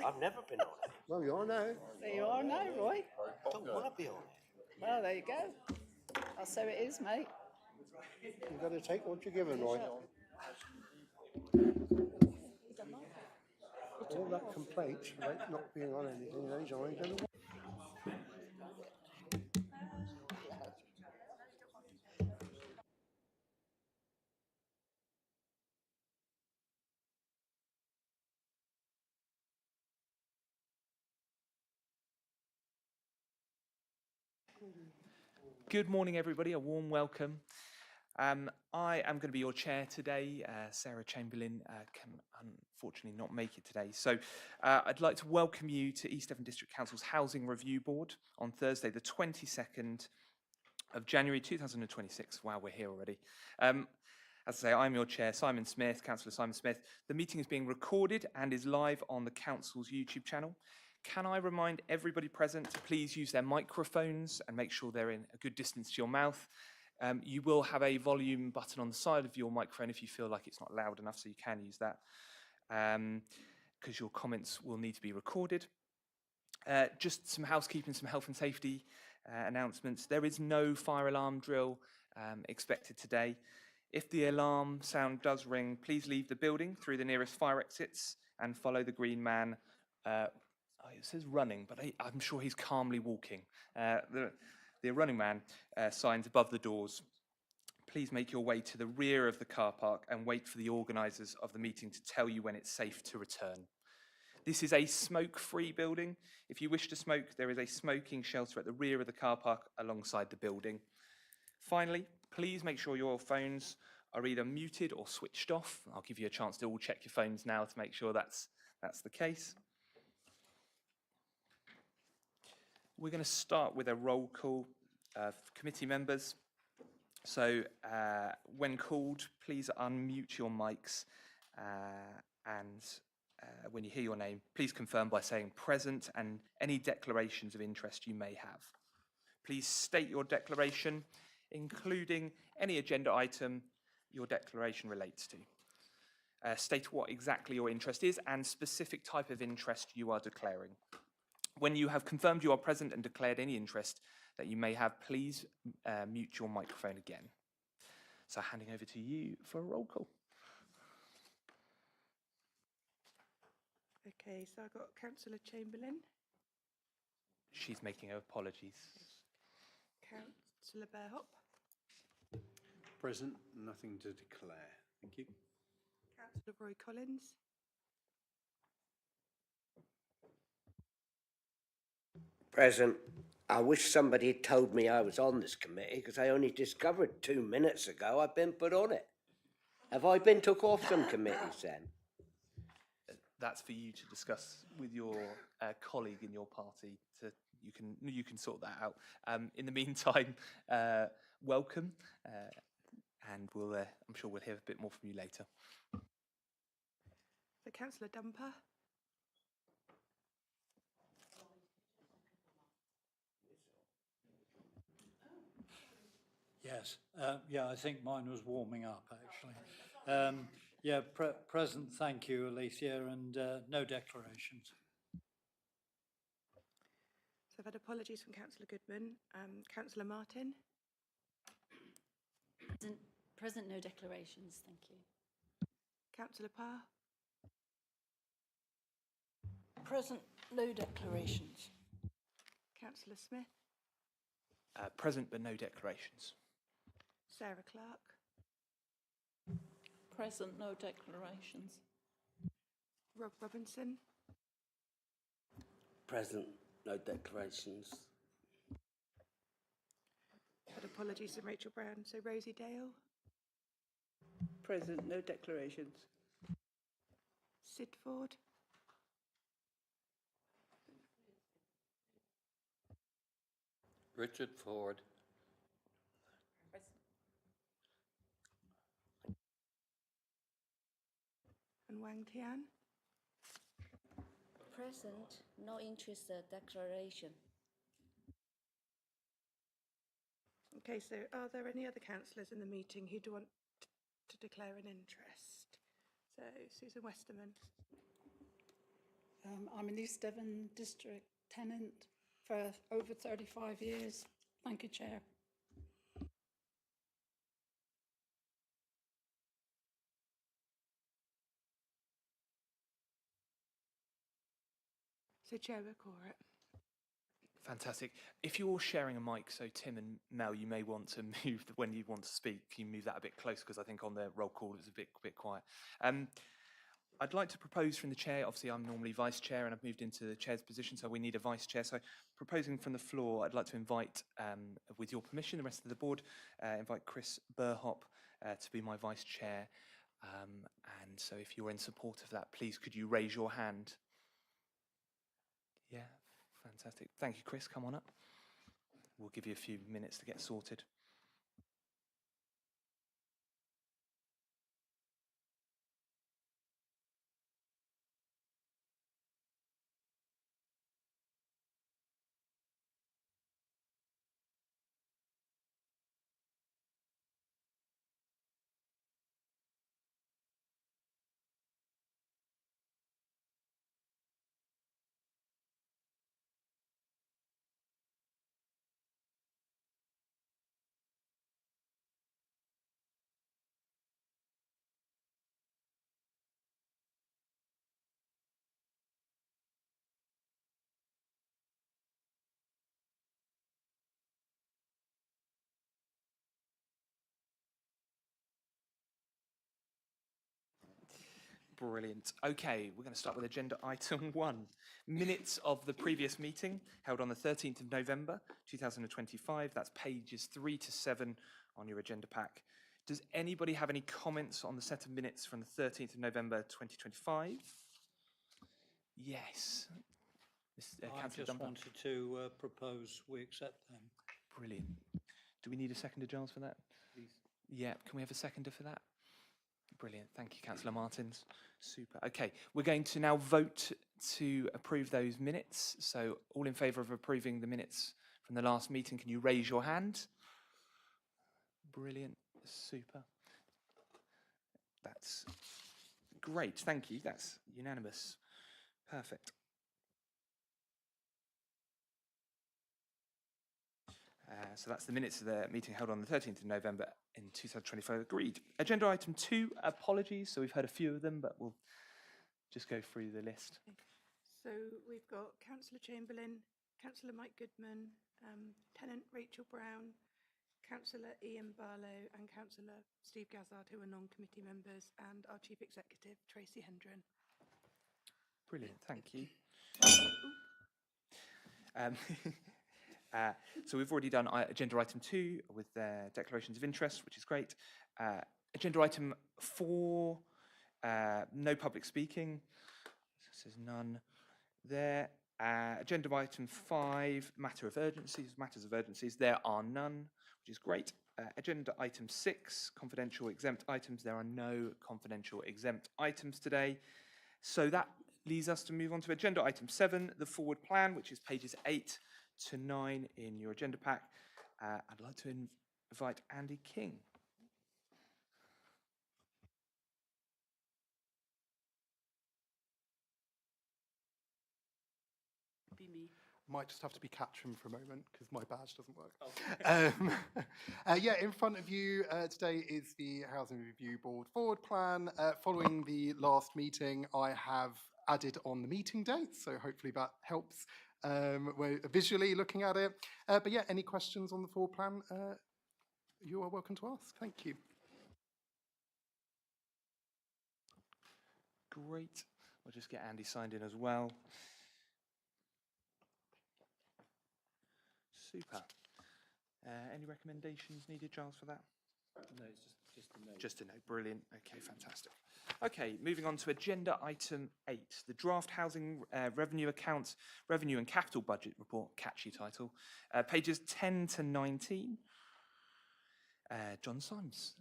I've never been on it. Well, you are now. There you are now, Roy. Don't want to be on it. Well, there you go. That's how it is, mate. You've got to take what you're given, Roy. All that complaints about not being on anything, he's only going to. Good morning, everybody. A warm welcome. I am going to be your chair today. Sarah Chamberlain can unfortunately not make it today. So I'd like to welcome you to East Devon District Council's Housing Review Board on Thursday, the 22nd of January 2026. Wow, we're here already. As I say, I'm your chair, Simon Smith, Councillor Simon Smith. The meeting is being recorded and is live on the Council's YouTube channel. Can I remind everybody present to please use their microphones and make sure they're in a good distance to your mouth. You will have a volume button on the side of your microphone if you feel like it's not loud enough, so you can use that, because your comments will need to be recorded. Just some housekeeping, some health and safety announcements. There is no fire alarm drill expected today. If the alarm sound does ring, please leave the building through the nearest fire exits and follow the green man. It says running, but I'm sure he's calmly walking. The running man signs above the doors. Please make your way to the rear of the car park and wait for the organisers of the meeting to tell you when it's safe to return. This is a smoke-free building. If you wish to smoke, there is a smoking shelter at the rear of the car park alongside the building. Finally, please make sure your phones are either muted or switched off. I'll give you a chance to all check your phones now to make sure that's the case. We're going to start with a roll call of committee members. So when called, please unmute your mics and when you hear your name, please confirm by saying present and any declarations of interest you may have. Please state your declaration, including any agenda item your declaration relates to. State what exactly your interest is and specific type of interest you are declaring. When you have confirmed you are present and declared any interest that you may have, please mute your microphone again. So handing over to you for a roll call. Okay, so I've got Councillor Chamberlain. She's making her apologies. Councillor Bearhop. Present, nothing to declare. Thank you. Councillor Roy Collins. Present. I wish somebody had told me I was on this committee because I only discovered 2 minutes ago I've been put on it. Have I been took off some committees then? That's for you to discuss with your colleague in your party. You can sort that out. In the meantime, welcome, and I'm sure we'll hear a bit more from you later. So Councillor Dumper. Yes, I think mine was warming up actually. Present, thank you, Alicia, and no declarations. So I've had apologies from Councillor Goodman. Councillor Martin. Present, no declarations, thank you. Councillor Parr. Present, no declarations. Councillor Smith. Present but no declarations. Sarah Clark. Present, no declarations. Rob Robinson. Present, no declarations. Had apologies from Rachel Brown. So Rosie Dale. Present, no declarations. Sid Ford. Richard Ford. And Wang Tian. Present, no interest declaration. Okay, so are there any other councillors in the meeting who do want to declare an interest? So Susan Westerman. I'm an East Devon district tenant for over 35 years. Thank you, Chair. So Chair, we're correct. Fantastic. If you're sharing a mic, so Tim and Mel, you may want to move, when you want to speak, can you move that a bit closer, because I think on the roll call it's a bit quiet. I'd like to propose from the chair, obviously I'm normally vice chair and I've moved into the chair's position, so we need a vice chair. So proposing from the floor, I'd like to invite, with your permission, the rest of the board, invite Chris Burhop to be my vice chair. And so if you're in support of that, please could you raise your hand? Yeah, fantastic. Thank you, Chris. Come on up. We'll give you a few minutes to get sorted. Brilliant. Okay, we're going to start with agenda item 1. Minutes of the previous meeting held on the 13th of November 2025. That's pages 3 to 7 on your agenda pack. Does anybody have any comments on the set of minutes from the 13th of November 2025? Yes. I Councillor just Dunbar. wanted to propose we accept them. Brilliant. Do we need a seconder, Giles, for that? Please. Yeah, can we have a seconder for that? Brilliant. Thank you, Councillor Martins. Super. Okay, we're going to now vote to approve those minutes. So all in favour of approving the minutes from the last meeting, can you raise your hand? Brilliant. Super. That's great. Thank you. That's unanimous. Perfect. So that's the minutes of the meeting held on the 13th of November in 2025. Agreed. Agenda item 2, apologies. So we've heard a few of them, but we'll just go through the list. So we've got Councillor Chamberlain, Councillor Mike Goodman, Tenant Rachel Brown, Councillor Ian Barlow and Councillor Steve Gazzard, who are non-committee members, and our Chief Executive, Tracy Hendren. Brilliant. Thank you. So we've already done agenda item 2 with declarations of interest, which is great. Agenda item 4, no public speaking. This is none there. Agenda item 5, matters of urgencies. There are none, which is great. Agenda item 6, confidential exempt items. There are no confidential exempt items today. So that leads us to move on to agenda item 7, the forward plan, which is pages 8 to 9 in your agenda pack. I'd like to invite Andy King. Be me. Might just have to be Catherine for a moment because my badge doesn't work. Yeah, in front of you today is the Housing Review Board forward plan. Following the last meeting, I have added on the meeting dates, so hopefully that helps. We're visually looking at it. But yeah, any questions on the forward plan, you are welcome to ask. Thank you. Great. We'll just get Andy signed in as well. Super. Any recommendations needed, Giles, for that? No, it's just a note. Just a note. Brilliant. Okay, fantastic. Okay, moving on to agenda item 8, the draft housing revenue account, revenue and capital budget report, catchy title, pages 10 to 19. John Symes.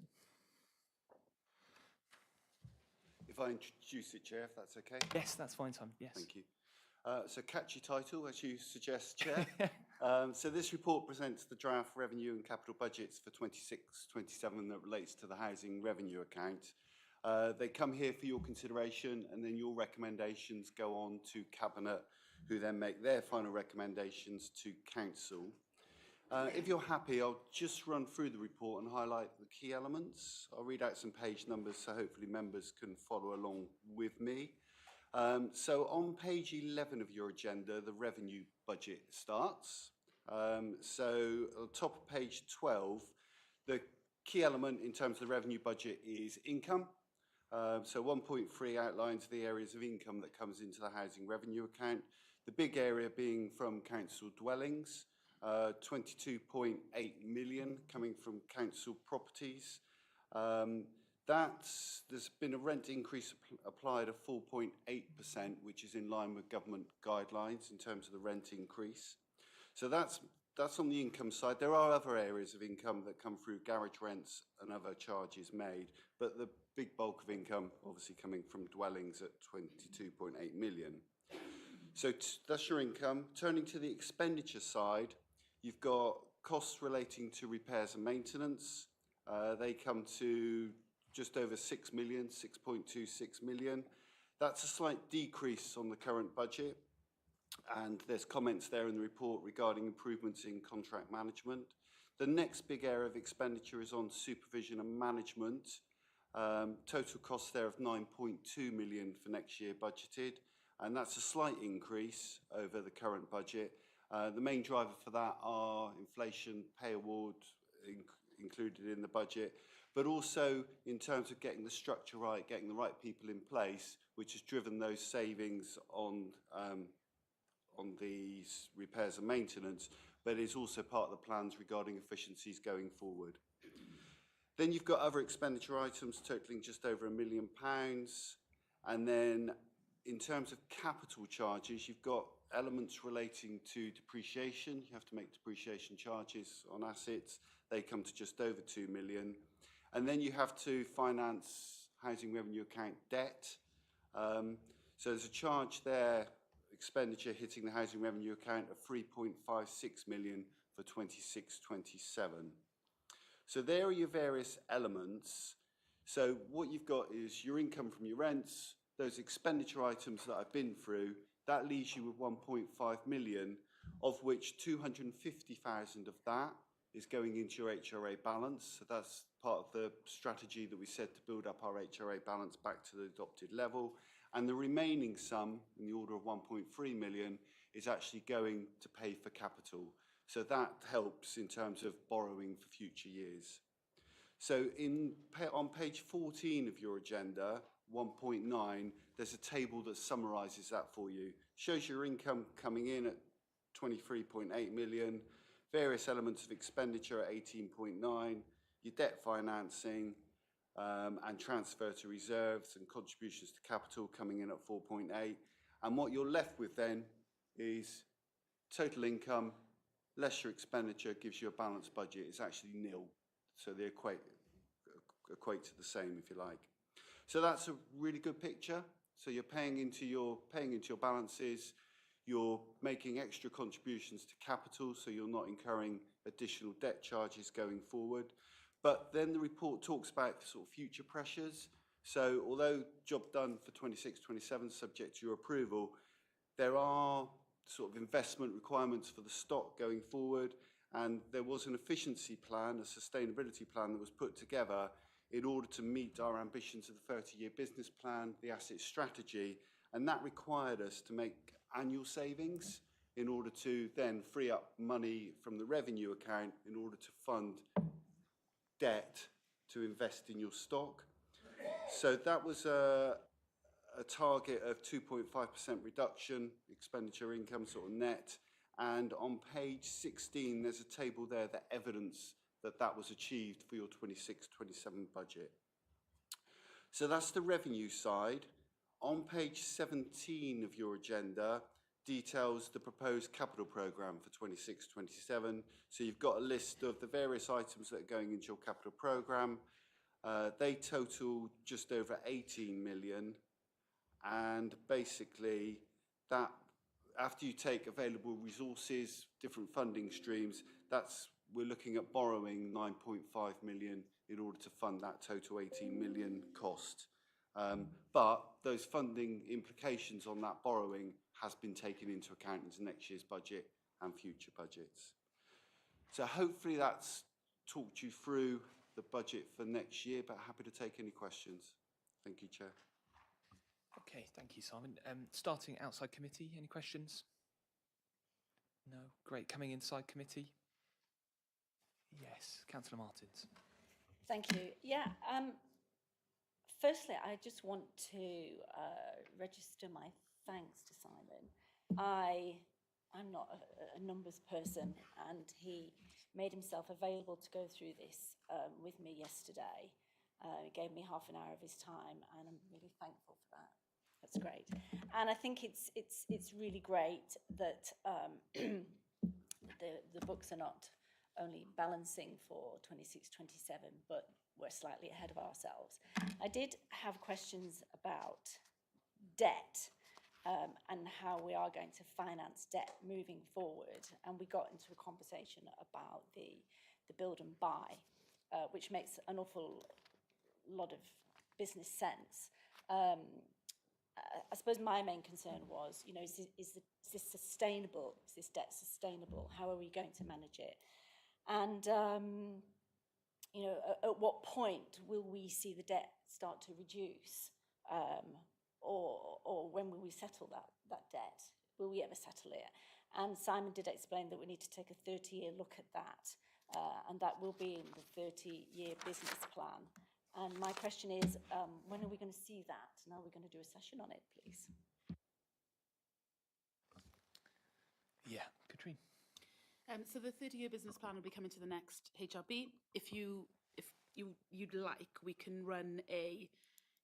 If I introduce it, Chair, if that's okay. Yes, that's fine, Simon. Yes. Thank you. So catchy title, as you suggest, Chair. So this report presents the draft revenue and capital budgets for 26-27 that relates to the housing revenue account. They come here for your consideration, and then your recommendations go on to Cabinet, who then make their final recommendations to Council. If you're happy, I'll just run through the report and highlight the key elements. I'll read out some page numbers so hopefully members can follow along with me. So on page 11 of your agenda, the revenue budget starts. So on top of page 12, the key element in terms of the revenue budget is income. So 1.3 outlines the areas of income that comes into the housing revenue account. The big area being from council dwellings, 22.8 million coming from council properties. There's been a rent increase applied of 4.8%, which is in line with government guidelines in terms of the rent increase. So that's on the income side. There are other areas of income that come through garage rents and other charges made, but the big bulk of income obviously coming from dwellings at 22.8 million. So that's your income. Turning to the expenditure side, you've got costs relating to repairs and maintenance. They come to just over 6 million, 6.26 million. That's a slight decrease on the current budget. And there's comments there in the report regarding improvements in contract management. The next big area of expenditure is on supervision and management. Total costs there of 9.2 million for next year budgeted, and that's a slight increase over the current budget. The main driver for that are inflation, pay award included in the budget, but also in terms of getting the structure right, getting the right people in place, which has driven those savings on these repairs and maintenance, but is also part of the plans regarding efficiencies going forward. Then you've got other expenditure items totaling just over £1 million. And then in terms of capital charges, you've got elements relating to depreciation. You have to make depreciation charges on assets. They come to just over 2 million. And then you have to finance housing revenue account debt. So there's a charge there, expenditure hitting the housing revenue account of 3.56 million for 26-27. So there are your various elements. So what you've got is your income from your rents, those expenditure items that I've been through, that leaves you with 1.5 million, of which 250,000 of that is going into your HRA balance. So that's part of the strategy that we said to build up our HRA balance back to the adopted level. And the remaining sum, in the order of 1.3 million, is actually going to pay for capital. So that helps in terms of borrowing for future years. So on page 14 of your agenda, 1.9, there's a table that summarises that for you. Shows your income coming in at 23.8 million, various elements of expenditure at 18.9, your debt financing, and transfer to reserves and contributions to capital coming in at 4.8. And what you're left with then is total income less your expenditure gives you a balanced budget. It's actually nil. So they equate to the same, if you like. So that's a really good picture. So you're paying into your balances, you're making extra contributions to capital, so you're not incurring additional debt charges going forward. But then the report talks about sort of future pressures. So although job done for 26-27 subject to your approval, there are sort of investment requirements for the stock going forward, and there was an efficiency plan, a sustainability plan that was put together in order to meet our ambitions of the 30-year business plan, the asset strategy, and that required us to make annual savings in order to then free up money from the revenue account in order to fund debt to invest in your stock. So that was a target of 2.5% reduction, expenditure income sort of net. And on page 16, there's a table there that evidence that that was achieved for your 26-27 budget. So that's the revenue side. On page 17 of your agenda, details the proposed capital programme for 26-27. So you've got a list of the various items that are going into your capital programme. They total just over 18 million. And basically, that after you take available resources, different funding streams, we're looking at borrowing 9.5 million in order to fund that total 18 million cost. But those funding implications on that borrowing has been taken into account into next year's budget and future budgets. So hopefully that's talked you through the budget for next year, but happy to take any questions. Thank you, Chair. Okay, thank you, Simon. Starting outside committee, any questions? No, great. Coming inside committee? Yes, Councillor Martins. Thank you. Yeah, firstly, I just want to register my thanks to Simon. I'm not a numbers person, and he made himself available to go through this with me yesterday. He gave me half an hour of his time, and I'm really thankful for that. That's great. And I think it's really great that the books are not only balancing for 26, 27, but we're slightly ahead of ourselves. I did have questions about debt and how we are going to finance debt moving forward. And we got into a conversation about the build and buy, which makes an awful lot of business sense. I suppose my main concern was, you know, is this sustainable? Is this debt sustainable? How are we going to manage it? And, you know, at what point will we see the debt start to reduce? Or when will we settle that debt? Will we ever settle it? And Simon did explain that we need to take a 30-year look at that, and that will be in the 30-year business plan. And my question is, when are we going to see that? And are we going to do a session on it, please? Yeah, Katrine. So the 30-year business plan will be coming to the next HRB. If you'd like, we can run a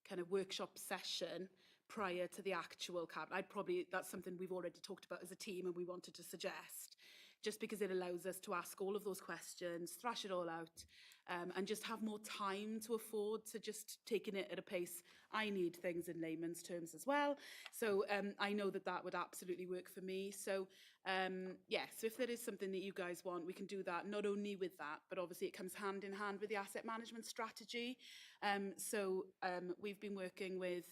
kind of workshop session prior to the actual cabinet. That's something we've already talked about as a team, and we wanted to suggest, just because it allows us to ask all of those questions, thrash it all out, and just have more time to afford to just taking it at a pace. I need things in layman's terms as well. So I know that would absolutely work for me. So yeah, so if there is something that you guys want, we can do that. Not only with that, but obviously it comes hand in hand with the asset management strategy. So we've been working with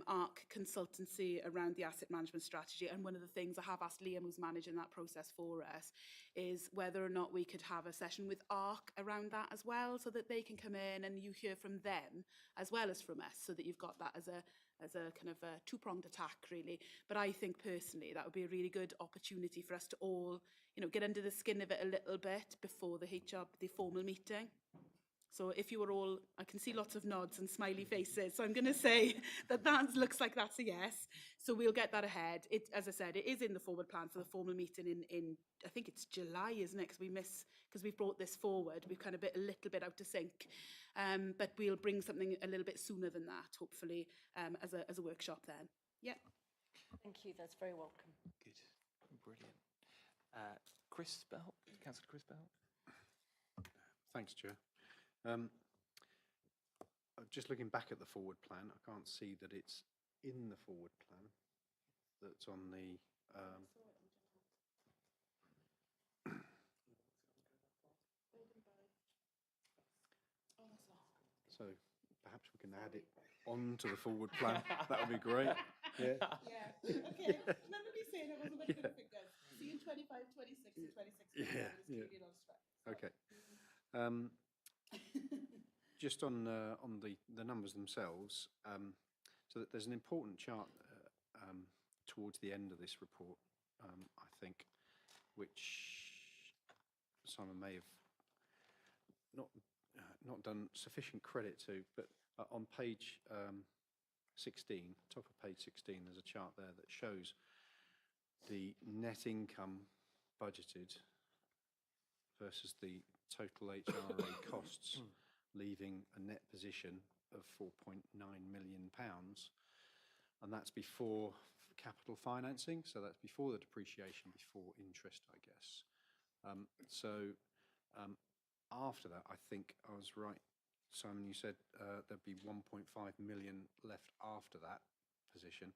ARC consultancy around the asset management strategy, and one of the things I have asked Liam, who's managing that process for us, is whether or not we could have a session with ARC around that as well, so that they can come in and you hear from them as well as from us, so that you've got that as a kind of a two-pronged attack, really. But I think personally that would be a really good opportunity for us to all, you know, get under the skin of it a little bit before the formal meeting. So if you were all, I can see lots of nods and smiley faces, so I'm going to say that looks like that's a yes. So we'll get that ahead. As I said, it is in the forward plan for the formal meeting in I think it's July, isn't it? Because we've brought this forward. We've kind of a little bit out of sync. But we'll bring something a little bit sooner than that, hopefully, as a workshop then. Yeah. Thank you, that's very welcome. Good, brilliant. Chris Bell, Councillor Chris Bell. Thanks, Chair. Just looking back at the forward plan, I can't see that it's in the forward plan that's on the so perhaps we can add it onto the forward plan. That would be great. Yeah. Yeah. Okay. Remember me saying it wasn't very good figures. See in 25, 26, and 26. Yeah. Okay. Just on the numbers themselves, so that there's an important chart towards the end of this report, I think, which Simon may have not done sufficient credit to, but on page 16, top of page 16, there's a chart there that shows the net income budgeted versus the total HRA costs, leaving a net position of £4.9 million, and that's before capital financing, so that's before the depreciation, before interest, I guess. After that, I think I was right, Simon, you said there'd be 1.5 million left after that position,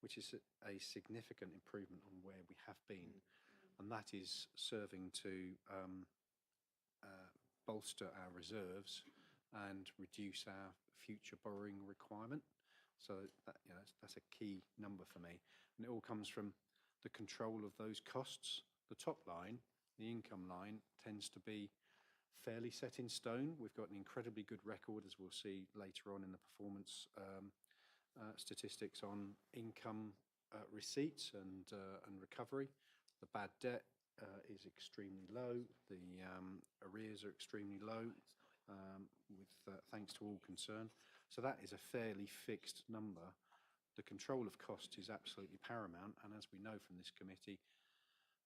which is a significant improvement on where we have been, and that is serving to bolster our reserves and reduce our future borrowing requirement. So that, you know, that's a key number for me. And it all comes from the control of those costs. The top line, the income line, tends to be fairly set in stone. We've got an incredibly good record, as we'll see later on in the performance statistics on income receipts and recovery. The bad debt is extremely low. The arrears are extremely low, with thanks to all concerned. So that is a fairly fixed number. The control of cost is absolutely paramount, and as we know from this committee,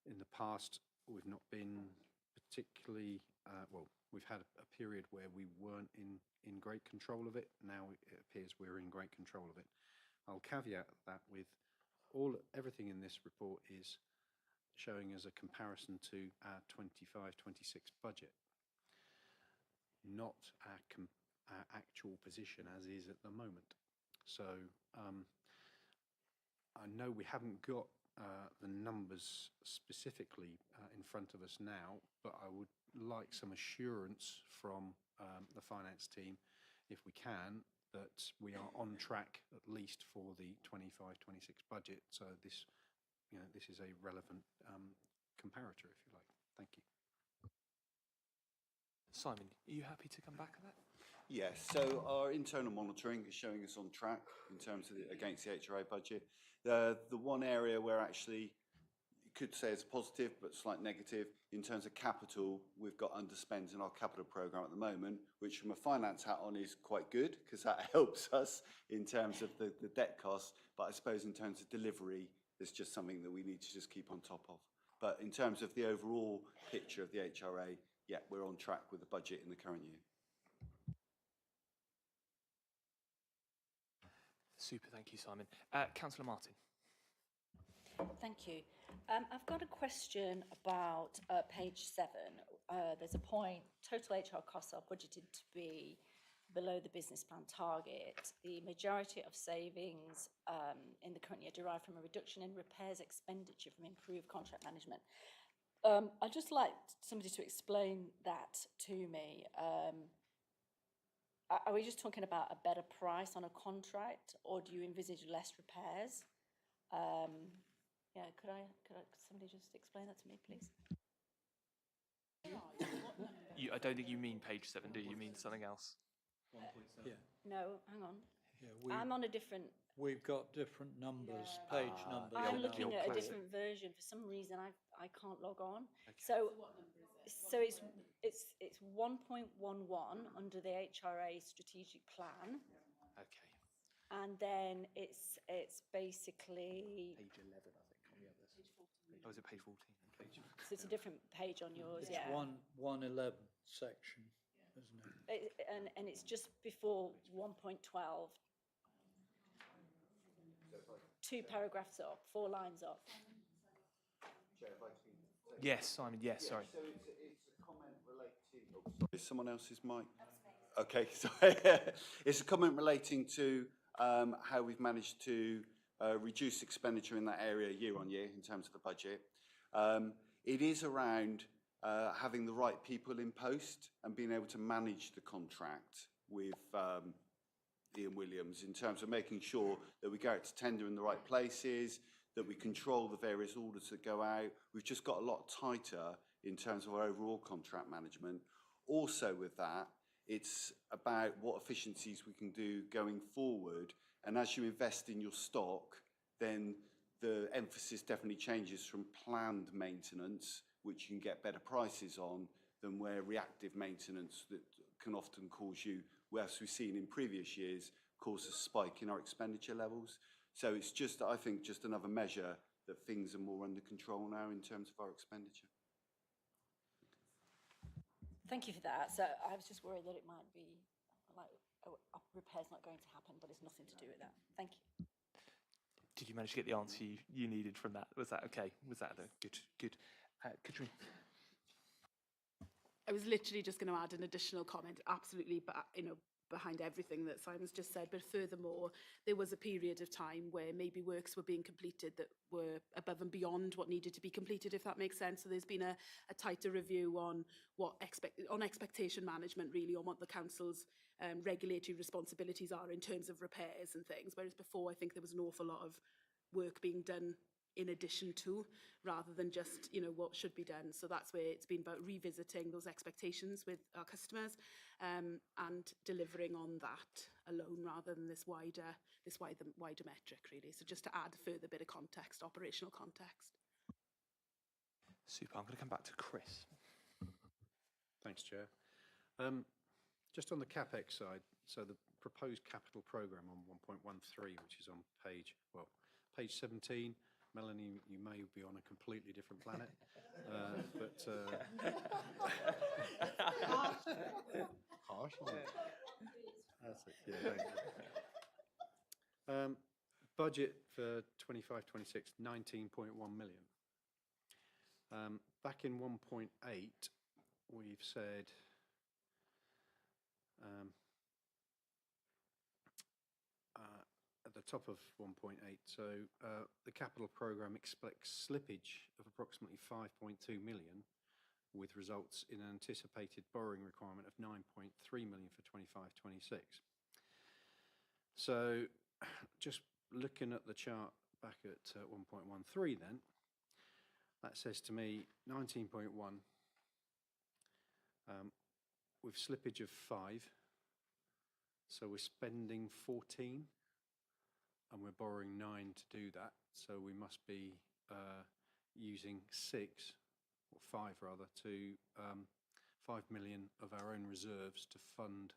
in the past we've not been particularly well. We've had a period where we weren't in great control of it. Now it appears we're in great control of it. I'll caveat that with everything in this report is showing as a comparison to our 25-26 budget, not our actual position as is at the moment. So I know we haven't got the numbers specifically in front of us now, but I would like some assurance from the finance team, if we can, that we are on track at least for the 25-26 budget. So this, you know, this is a relevant comparator, if you like. Thank you. Simon, are you happy to come back on that? Yes, so our internal monitoring is showing us on track in terms of against the HRA budget. The one area where actually you could say it's positive but slight negative in terms of capital, we've got underspend in our capital programme at the moment, which from a finance hat on is quite good because that helps us in terms of the debt costs. But I suppose in terms of delivery, it's just something that we need to just keep on top of. But in terms of the overall picture of the HRA, yeah, we're on track with the budget in the current year. Super, thank you, Simon. Councillor Martin. Thank you. I've got a question about page 7. There's a point, total HR costs are budgeted to be below the business plan target. The majority of savings in the current year derive from a reduction in repairs expenditure from improved contract management. I'd just like somebody to explain that to me. Are we just talking about a better price on a contract, or do you envisage less repairs? Yeah, could somebody just explain that to me, please? I don't think you mean page 7, do you? You mean something else? Yeah, No, hang on. yeah, I'm on a different. we've got different numbers, page numbers. I'm old- looking the old at a classic. different version. For some reason, I can't log on. Okay. So it's 1.11 under the HRA strategic plan, Okay. and then it's basically Page 11, I think, on the others. Oh, is it page 14? so it's a different page on yours, It's yeah. 111 section, isn't it? And it's just before 1.12. 2 paragraphs up, 4 lines up. Yes, Simon, yes, sorry. So it's a comment relating. Oh, sorry, is someone else's mic? Okay, sorry. It's a comment relating to how we've managed to reduce expenditure in that area year on year in terms of the budget. It is around having the right people in post and being able to manage the contract with Ian Williams in terms of making sure that we go out to tender in the right places, that we control the various orders that go out. We've just got a lot tighter in terms of our overall contract management. Also with that, it's about what efficiencies we can do going forward. And as you invest in your stock, then the emphasis definitely changes from planned maintenance, which you can get better prices on, than where reactive maintenance that can often cause you, as we've seen in previous years, cause a spike in our expenditure levels. So it's just, I think, just another measure that things are more under control now in terms of our expenditure. Thank you for that. So I was just worried that it might be like a repair's not going to happen, but it's nothing to do with that. Thank you. Did you manage to get the answer you needed from that? Was that okay? Was that good? Katrina? I was literally just going to add an additional comment. Absolutely, but behind everything that Simon's just said, but furthermore, there was a period of time where maybe works were being completed that were above and beyond what needed to be completed, if that makes sense. So there's been a tighter review on expectation management, really, on what the council's regulatory responsibilities are in terms of repairs and things, whereas before I think there was an awful lot of work being done in addition to, rather than just, you know, what should be done. So that's where it's been about revisiting those expectations with our customers, and delivering on that alone, rather than this wider metric, really. So just to add a further bit of context, operational context. Super. I'm going to come back to Chris. Thanks, Chair. Just on the CapEx side, so the proposed capital programme on 1.13, which is on page 17. Melanie, you may be on a completely different planet, but harsh. That's it. Yeah, thank you. Budget for 25-26, 19.1 million. Back in 1.8, we've said at the top of 1.8, so the capital programme expects slippage of approximately 5.2 million, with results in an anticipated borrowing requirement of 9.3 million for 25-26. So just looking at the chart back at 1.13 then, that says to me 19.1 with slippage of 5, so we're spending 14 and we're borrowing 9 to do that, so we must be using 6 or 5 rather to 5 million of our own reserves to fund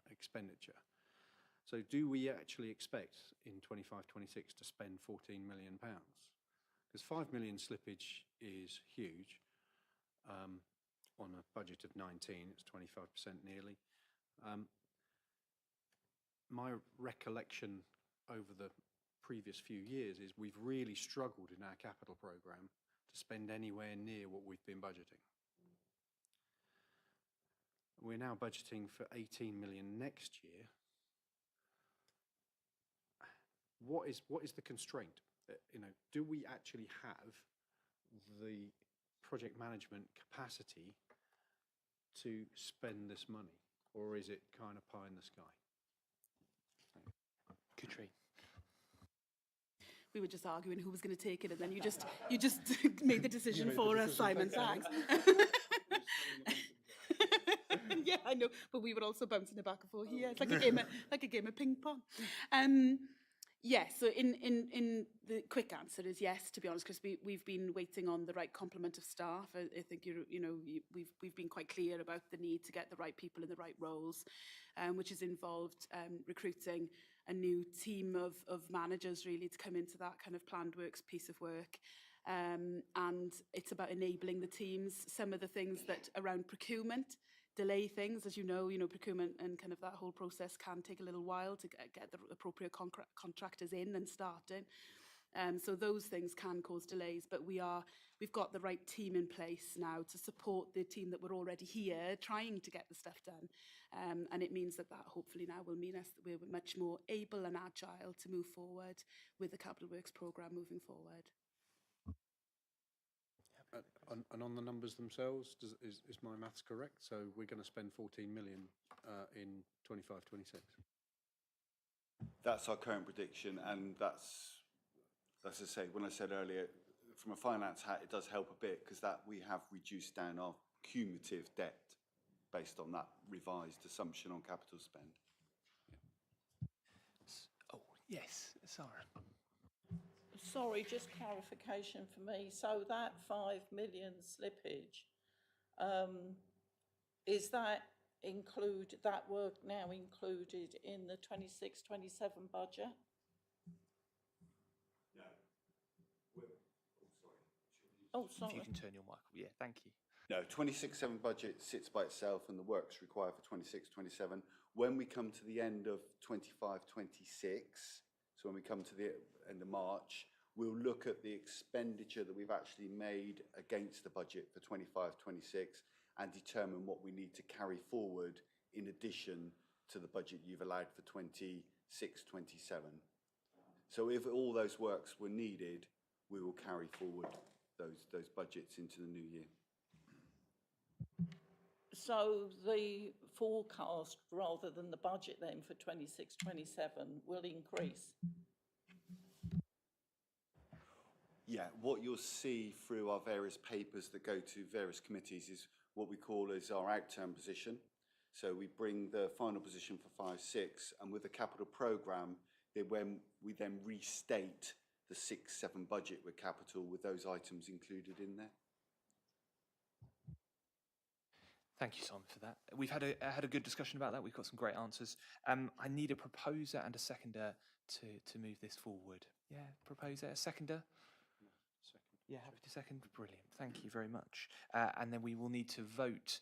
expenditure. So do we actually expect in 25-26 to spend 14 million pounds? Because 5 million slippage is huge. On a budget of 19, it's 25% nearly. My recollection over the previous few years is we've really struggled in our capital programme to spend anywhere near what we've been budgeting. We're now budgeting for 18 million next year. What is the constraint? You know, do we actually have the project management capacity to spend this money, or is it kind of pie in the sky? Katrine. We were just arguing who was going to take it, and then you just made the decision for us, Simon. Thanks. Yeah, I know, but we were also bouncing it back and forth here. It's like a game of ping pong. Yes, so in the quick answer is yes, to be honest, because we've been waiting on the right complement of staff. I think we've been quite clear about the need to get the right people in the right roles, which has involved recruiting a new team of managers really to come into that kind of planned works piece of work. And it's about enabling the teams. Some of the things that around procurement delay things, as you know, procurement and kind of that whole process can take a little while to get the appropriate contractors in and starting. So those things can cause delays, but we've got the right team in place now to support the team that were already here trying to get the stuff done. And it means that hopefully now will mean us that we're much more able and agile to move forward with the Capital Works programme moving forward. And on the numbers themselves, is my maths correct? So we're going to spend 14 million in 25-26? That's our current prediction, and that's, as I say, when I said earlier, from a finance hat, it does help a bit because that we have reduced down our cumulative debt based on that revised assumption on capital spend. Yeah. Oh, yes, Sarah. Sorry, just clarification for me. So that 5 million slippage, is that work now included in the 26-27 budget? No. Oh, sorry. If you can turn your mic. Yeah, thank you. No, 26-7 budget sits by itself and the works required for 26-27. When we come to the end of 25-26, so when we come to the end of March, we'll look at the expenditure that we've actually made against the budget for 25-26 and determine what we need to carry forward in addition to the budget you've allowed for 26, 27. So if all those works were needed, we will carry forward those budgets into the new year. So the forecast rather than the budget then for 26, 27 will increase? Yeah, what you'll see through our various papers that go to various committees is what we call as our outturn position. So we bring the final position for 5-6, and with the capital programme, when we then restate the 6-7 budget with capital with those items included in there. Thank you, Simon, for that. We've had a good discussion about that. We've got some great answers. I need a proposer and a seconder to move this forward. Yeah, proposer, a seconder. Second. Yeah, happy to second. Brilliant. Thank you very much. And then we will need to vote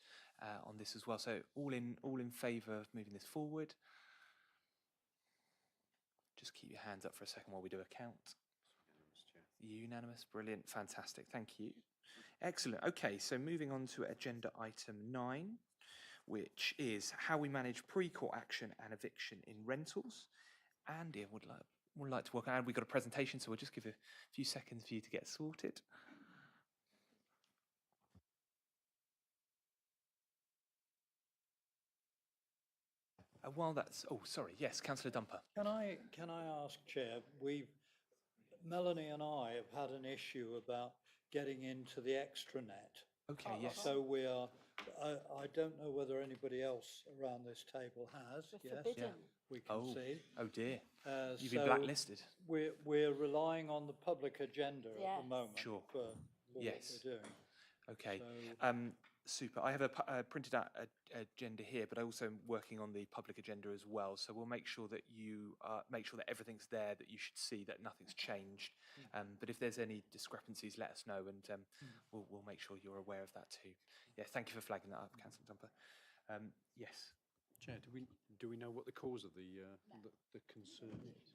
on this as well. So all in favour of moving this forward. Just keep your hands up for a second while we do a count. Unanimous, Chair. Unanimous. Brilliant. Fantastic. Thank you. Excellent. Okay, so moving on to agenda item 9, which is how we manage pre-court action and eviction in rentals. Andy, I would like to welcome, and we've got a presentation, so we'll just give a few seconds for you to get sorted. While that's, oh, sorry, yes, Councillor Dumper. Can I ask, Chair, Melanie and I have had an issue about getting into the extranet. Okay, yes. So we are, I don't know whether anybody else around this table has. We're Yes, forbidden. we can see. Oh dear. You've So been blacklisted. We're relying on the public agenda at Yes. the moment Sure. for what Yes. we're doing. Okay. So- Super. I have a printed out agenda here, but I also am working on the public agenda as well. So we'll make sure that you make sure that everything's there, that you should see, that nothing's changed. But if there's any discrepancies, let us know, and we'll make sure you're aware of that too. Yeah. Thank you for flagging that up, Councillor Dumper. Yes. Chair, do we know what the cause of the concern is?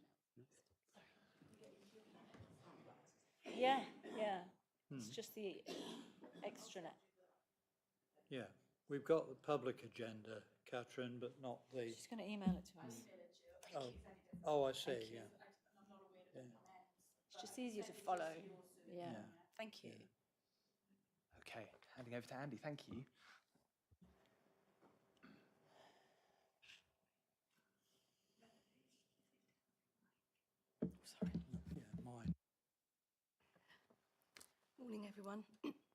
Yeah. It's just the extranet. Yeah, we've got the public agenda, Catherine, but not the, She's going to email it to us. oh, I see, yeah. Yeah. It's just easier to follow. Yeah. Yeah. Thank you. Okay. Handing over to Andy. Thank you. Sorry. Yeah, mine. Morning, everyone.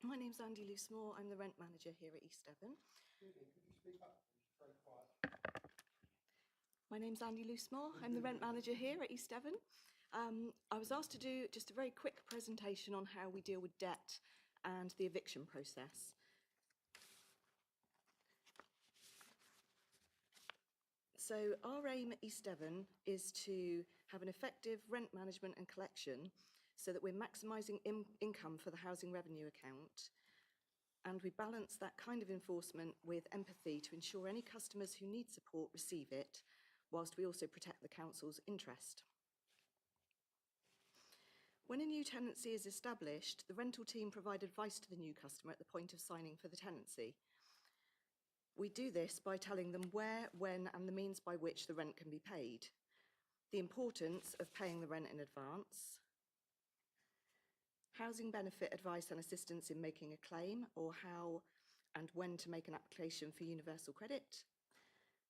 My name's Andy Loosemore. I'm the rent manager here at East Devon. My name's Andy Loosemore. I'm the rent manager here at East Devon. I was asked to do just a very quick presentation on how we deal with debt and the eviction process. So our aim at East Devon is to have an effective rent management and collection so that we're maximising income for the housing revenue account, and we balance that kind of enforcement with empathy to ensure any customers who need support receive it, whilst we also protect the council's interest. When a new tenancy is established, the rental team provide advice to the new customer at the point of signing for the tenancy. We do this by telling them where, when, and the means by which the rent can be paid, the importance of paying the rent in advance, housing benefit advice and assistance in making a claim, or how and when to make an application for universal credit,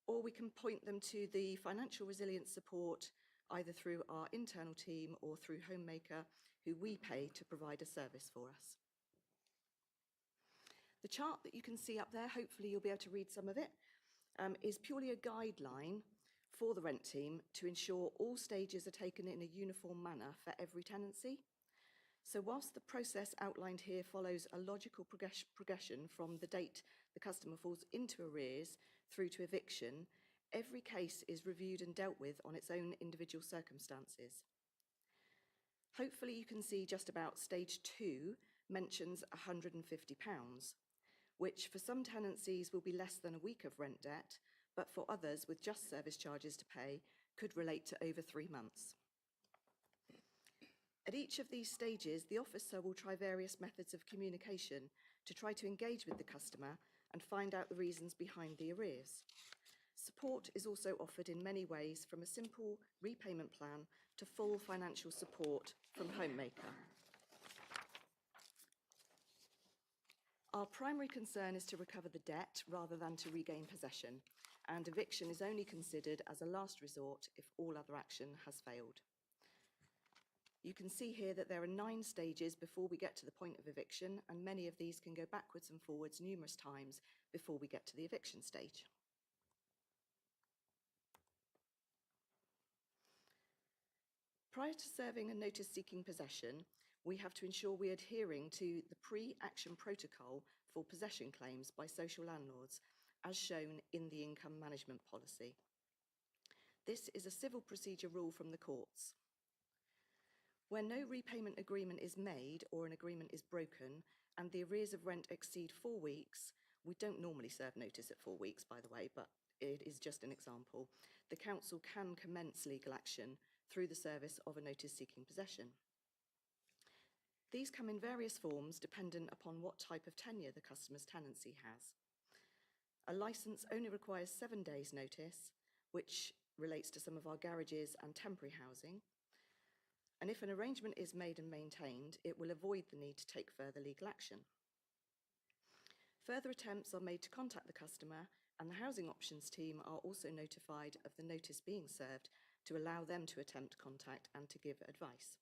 or we can point them to the financial resilience support either through our internal team or through Homemaker, who we pay to provide a service for us. The chart that you can see up there, hopefully you'll be able to read some of it, is purely a guideline for the rent team to ensure all stages are taken in a uniform manner for every tenancy. So whilst the process outlined here follows a logical progression from the date the customer falls into arrears through to eviction, every case is reviewed and dealt with on its own individual circumstances. Hopefully you can see just about stage 2 mentions £150, which for some tenancies will be less than a week of rent debt, but for others with just service charges to pay could relate to over 3 months. At each of these stages, the officer will try various methods of communication to try to engage with the customer and find out the reasons behind the arrears. Support is also offered in many ways, from a simple repayment plan to full financial support from Homemaker. Our primary concern is to recover the debt rather than to regain possession, and eviction is only considered as a last resort if all other action has failed. You can see here that there are 9 stages before we get to the point of eviction, and many of these can go backwards and forwards numerous times before we get to the eviction stage. Prior to serving a notice seeking possession, we have to ensure we're adhering to the pre-action protocol for possession claims by social landlords, as shown in the income management policy. This is a civil procedure rule from the courts. When no repayment agreement is made or an agreement is broken and the arrears of rent exceed 4 weeks, we don't normally serve notice at 4 weeks, by the way, but it is just an example, the council can commence legal action through the service of a notice seeking possession. These come in various forms dependent upon what type of tenure the customer's tenancy has. A licence only requires 7 days notice, which relates to some of our garages and temporary housing. And if an arrangement is made and maintained, it will avoid the need to take further legal action. Further attempts are made to contact the customer, and the housing options team are also notified of the notice being served to allow them to attempt contact and to give advice.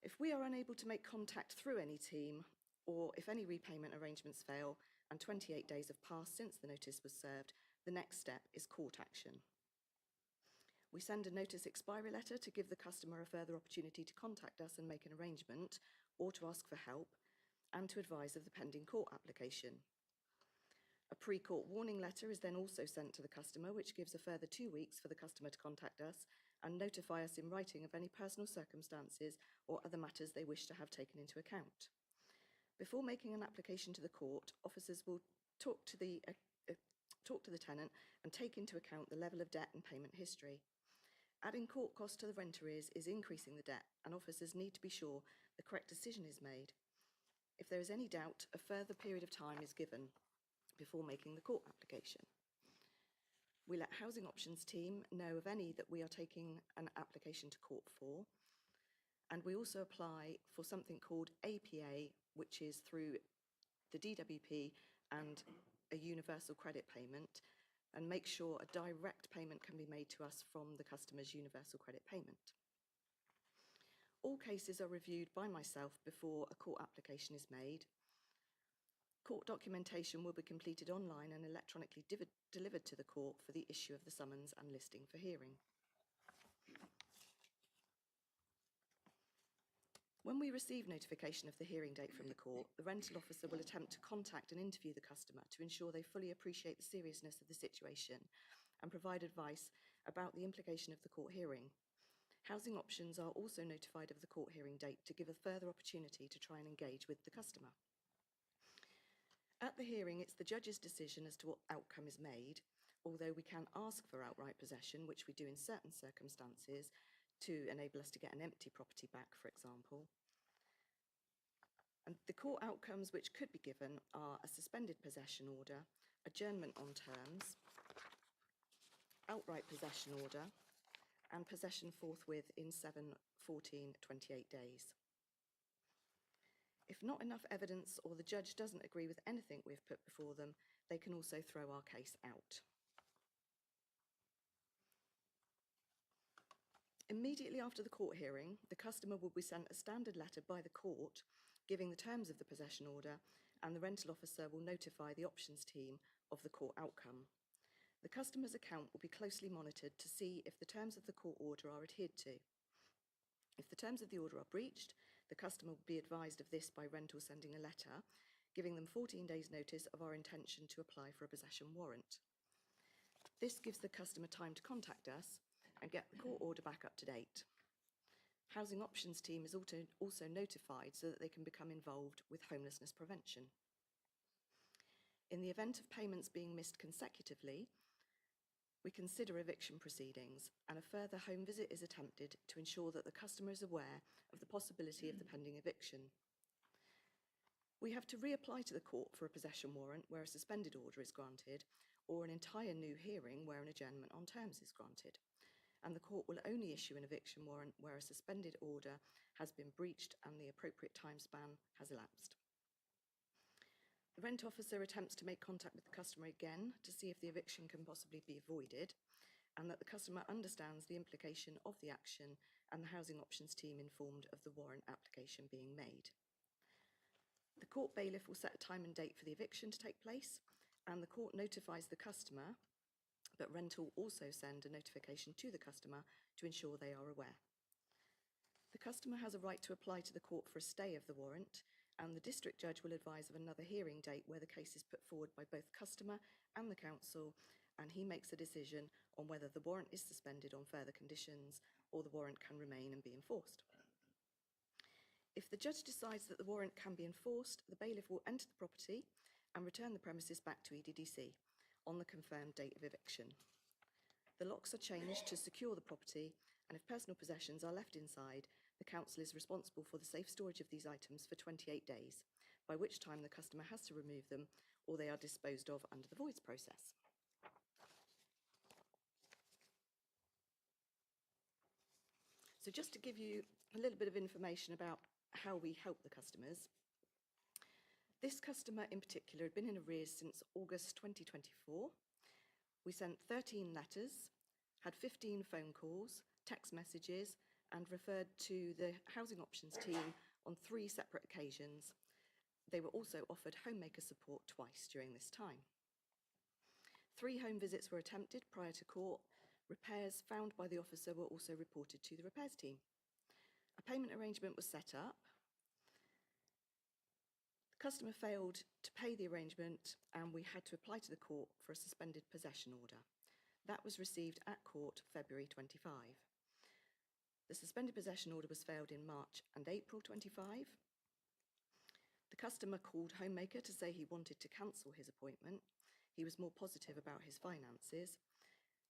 If we are unable to make contact through any team, or if any repayment arrangements fail and 28 days have passed since the notice was served, the next step is court action. We send a notice expiry letter to give the customer a further opportunity to contact us and make an arrangement, or to ask for help, and to advise of the pending court application. A pre-court warning letter is then also sent to the customer, which gives a further 2 weeks for the customer to contact us and notify us in writing of any personal circumstances or other matters they wish to have taken into account. Before making an application to the court, officers will talk to the tenant and take into account the level of debt and payment history. Adding court costs to the rent arrears is increasing the debt, and officers need to be sure the correct decision is made. If there is any doubt, a further period of time is given before making the court application. We let housing options team know of any that we are taking an application to court for, and we also apply for something called APA, which is through the DWP and a universal credit payment, and make sure a direct payment can be made to us from the customer's universal credit payment. All cases are reviewed by myself before a court application is made. Court documentation will be completed online and electronically delivered to the court for the issue of the summons and listing for hearing. When we receive notification of the hearing date from the court, the rental officer will attempt to contact and interview the customer to ensure they fully appreciate the seriousness of the situation and provide advice about the implication of the court hearing. Housing options are also notified of the court hearing date to give a further opportunity to try and engage with the customer. At the hearing, it's the judge's decision as to what outcome is made, although we can ask for outright possession, which we do in certain circumstances, to enable us to get an empty property back, for example. And the court outcomes which could be given are a suspended possession order, adjournment on terms, outright possession order, and possession forthwith in 7, 14, 28 days. If not enough evidence or the judge doesn't agree with anything we've put before them, they can also throw our case out. Immediately after the court hearing, the customer will be sent a standard letter by the court giving the terms of the possession order, and the rental officer will notify the options team of the court outcome. The customer's account will be closely monitored to see if the terms of the court order are adhered to. If the terms of the order are breached, the customer will be advised of this by rental sending a letter, giving them 14 days notice of our intention to apply for a possession warrant. This gives the customer time to contact us and get the court order back up to date. Housing options team is also notified so that they can become involved with homelessness prevention. In the event of payments being missed consecutively, we consider eviction proceedings, and a further home visit is attempted to ensure that the customer is aware of the possibility of the pending eviction. We have to reapply to the court for a possession warrant where a suspended order is granted, or an entire new hearing where an adjournment on terms is granted. And the court will only issue an eviction warrant where a suspended order has been breached and the appropriate time span has elapsed. The rent officer attempts to make contact with the customer again to see if the eviction can possibly be avoided, and that the customer understands the implication of the action and the housing options team informed of the warrant application being made. The court bailiff will set a time and date for the eviction to take place, and the court notifies the customer, but rental also send a notification to the customer to ensure they are aware. The customer has a right to apply to the court for a stay of the warrant, and the district judge will advise of another hearing date where the case is put forward by both customer and the council, and he makes a decision on whether the warrant is suspended on further conditions or the warrant can remain and be enforced. If the judge decides that the warrant can be enforced, the bailiff will enter the property and return the premises back to EDDC on the confirmed date of eviction. The locks are changed to secure the property, and if personal possessions are left inside, the council is responsible for the safe storage of these items for 28 days, by which time the customer has to remove them or they are disposed of under the voids process. So just to give you a little bit of information about how we help the customers. This customer in particular had been in arrears since August 2024. We sent 13 letters, had 15 phone calls, text messages, and referred to the housing options team on 3 separate occasions. They were also offered homemaker support twice during this time. 3 home visits were attempted prior to court. Repairs found by the officer were also reported to the repairs team. A payment arrangement was set up. The customer failed to pay the arrangement and we had to apply to the court for a suspended possession order. That was received at court February 25. The suspended possession order was filed in March and April 25. The customer called homemaker to say he wanted to cancel his appointment. He was more positive about his finances,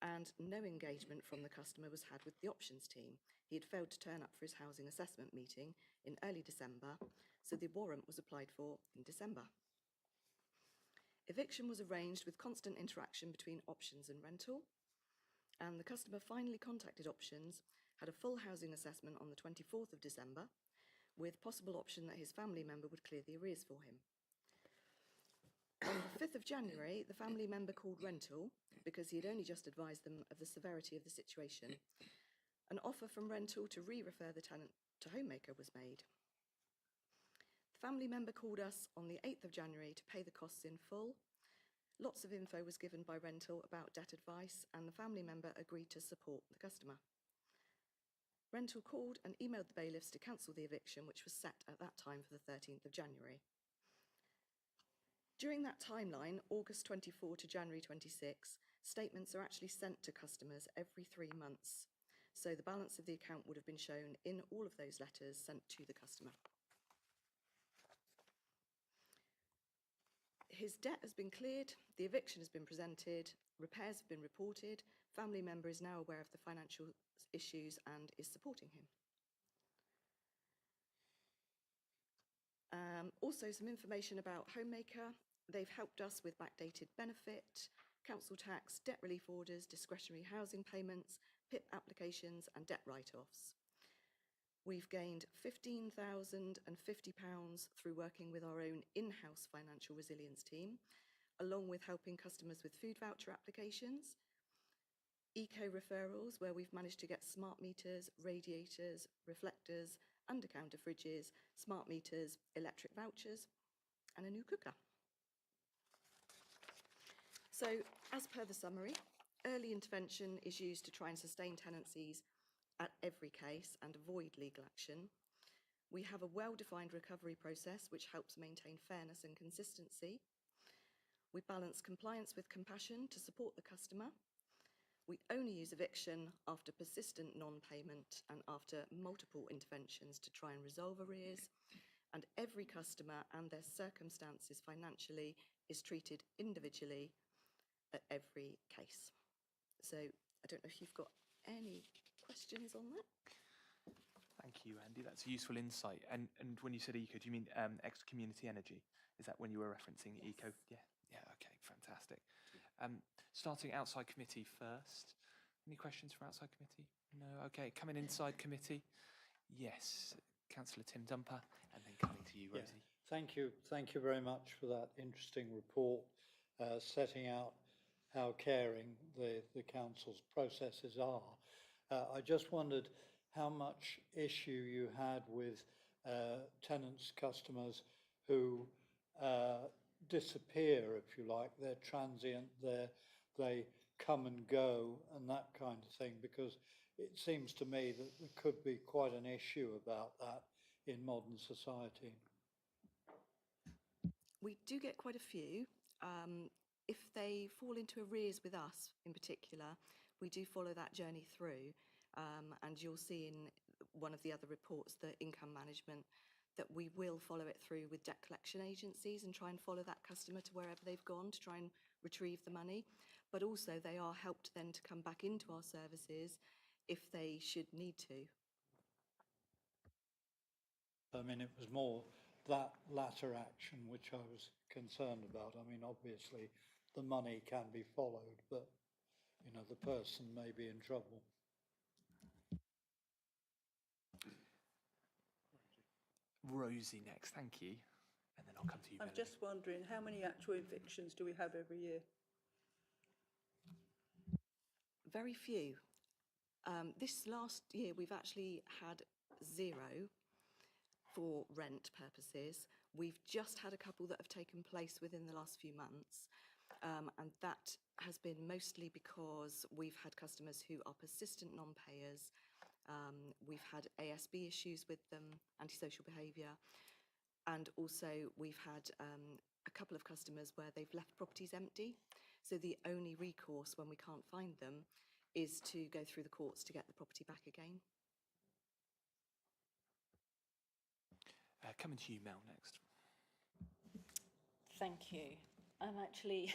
and no engagement from the customer was had with the options team. He had failed to turn up for his housing assessment meeting in early December, so the warrant was applied for in December. Eviction was arranged with constant interaction between options and rental, and the customer finally contacted options, had a full housing assessment on the 24th of December, with possible option that his family member would clear the arrears for him. On the 5th of January, the family member called rental because he had only just advised them of the severity of the situation. An offer from rental to re-refer the tenant to homemaker was made. The family member called us on the 8th of January to pay the costs in full. Lots of info was given by rental about debt advice, and the family member agreed to support the customer. Rental called and emailed the bailiffs to cancel the eviction, which was set at that time for the 13th of January. During that timeline, August 24 to January 26, statements are actually sent to customers every 3 months. So the balance of the account would have been shown in all of those letters sent to the customer. His debt has been cleared, the eviction has been presented, repairs have been reported, family member is now aware of the financial issues and is supporting him. Also some information about homemaker. They've helped us with backdated benefit, council tax, debt relief orders, discretionary housing payments, PIP applications and debt write-offs. We've gained £15,050 through working with our own in-house financial resilience team, along with helping customers with food voucher applications, eco referrals where we've managed to get smart meters, radiators, reflectors, under-counter fridges, smart meters, electric vouchers and a new cooker. So, as per the summary, early intervention is used to try and sustain tenancies at every case and avoid legal action. We have a well-defined recovery process which helps maintain fairness and consistency. We balance compliance with compassion to support the customer. We only use eviction after persistent non-payment and after multiple interventions to try and resolve arrears. And every customer and their circumstances financially is treated individually at every case. So I don't know if you've got any questions on that. Thank you, Andy. That's a useful insight. And when you said eco, do you mean extra community energy? Is that when you were referencing eco? Yeah. Yeah. Okay. Fantastic. Starting outside committee first. Any questions from outside committee? No. Okay. Coming inside committee. Yes. Councillor Tim Dumper, and then coming to you, Yeah, Rosie. thank you very much for that interesting report, setting out how caring the council's processes are. I just wondered how much issue you had with tenants, customers who disappear, if you like, they're transient, they come and go and that kind of thing, because it seems to me that there could be quite an issue about that in modern society. We do get quite a few. If they fall into arrears with us in particular, we do follow that journey through. And you'll see in one of the other reports, the income management, that we will follow it through with debt collection agencies and try and follow that customer to wherever they've gone to try and retrieve the money. But also they are helped then to come back into our services if they should need to. I mean, it was more that latter action which I was concerned about. I mean, obviously the money can be followed, but you know, the person may be in trouble. Rosie next, thank you. And then I'll come to you, I'm Melanie. just wondering, how many actual evictions do we have every year? Very few. This last year we've actually had 0 for rent purposes. We've just had a couple that have taken place within the last few months. And that has been mostly because we've had customers who are persistent non-payers. We've had ASB issues with them, antisocial behaviour. And also we've had a couple of customers where they've left properties empty. So the only recourse when we can't find them is to go through the courts to get the property back again. Coming to you, Mel, next. Thank you. I'm actually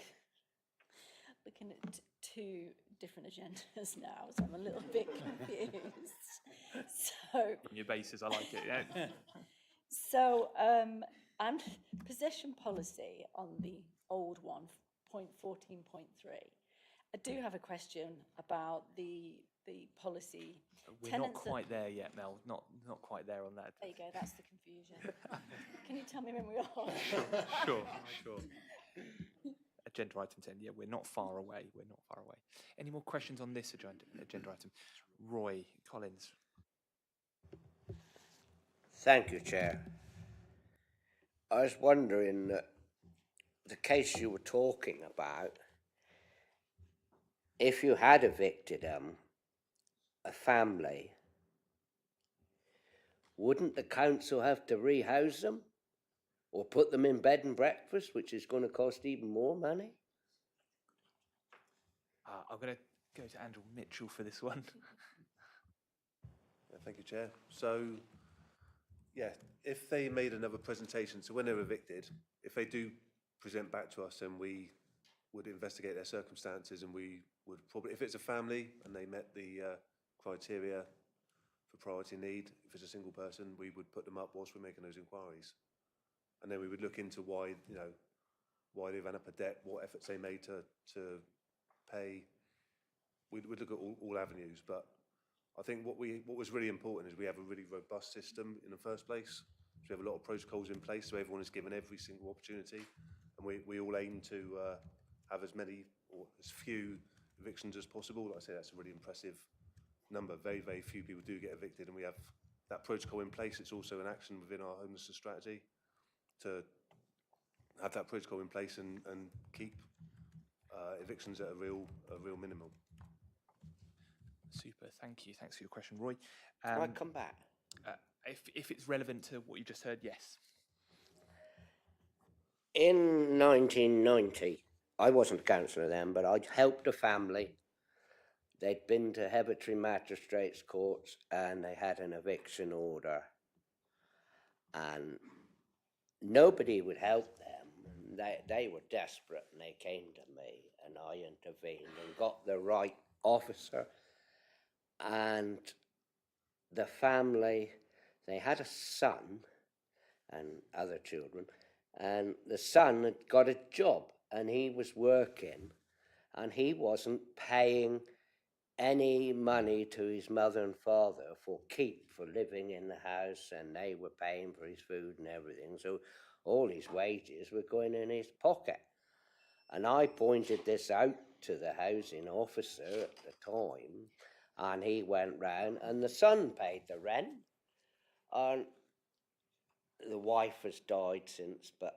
looking at 2 different agendas now, so I'm a little bit confused. So, On your basis, I like it. Yeah. so I'm possession policy on the old one, point 14.3. I do have a question about the policy. We're Tenants not that- quite there yet, Mel. Not quite there on that. There you go, that's the confusion. Can you tell me when we are? Sure. Agenda item 10. Yeah, we're not far away. We're not far away. Any more questions on this agenda item? Roy Collins. Thank you, Chair. I was wondering, the case you were talking about, if you had evicted a family, wouldn't the council have to rehouse them or put them in bed and breakfast, which is going to cost even more money? I'm going to go to Andrew Mitchell for this one. Thank you, Chair. So, yeah, if they made another presentation, so when they're evicted, if they do present back to us, then we would investigate their circumstances, and we would probably, if it's a family and they met the criteria for priority need, if it's a single person, we would put them up whilst we're making those inquiries. And then we would look into why, you know, why they ran up a debt, what efforts they made to pay. We'd look at all avenues, but I think what was really important is we have a really robust system in the first place. So we have a lot of protocols in place, so everyone is given every single opportunity, and we all aim to have as many or as few evictions as possible. Like I say, that's a really impressive number. Very, very few people do get evicted, and we have that protocol in place. It's also an action within our homelessness strategy to have that protocol in place and keep evictions at a real minimum. Super, thank you. Thanks for your question, Roy. Can I come back? If it's relevant to what you just heard, yes. In 1990, I wasn't a councillor then, but I'd helped a family. They'd been to Hebertree Magistrates Courts and they had an eviction order. And nobody would help them. They were desperate and they came to me and I intervened and got the right officer. And the family, they had a son and other children, and the son had got a job and he was working, and he wasn't paying any money to his mother and father for keep for living in the house, and they were paying for his food and everything. So all his wages were going in his pocket. And I pointed this out to the housing officer at the time, and he went round, and the son paid the rent, and the wife has died since, but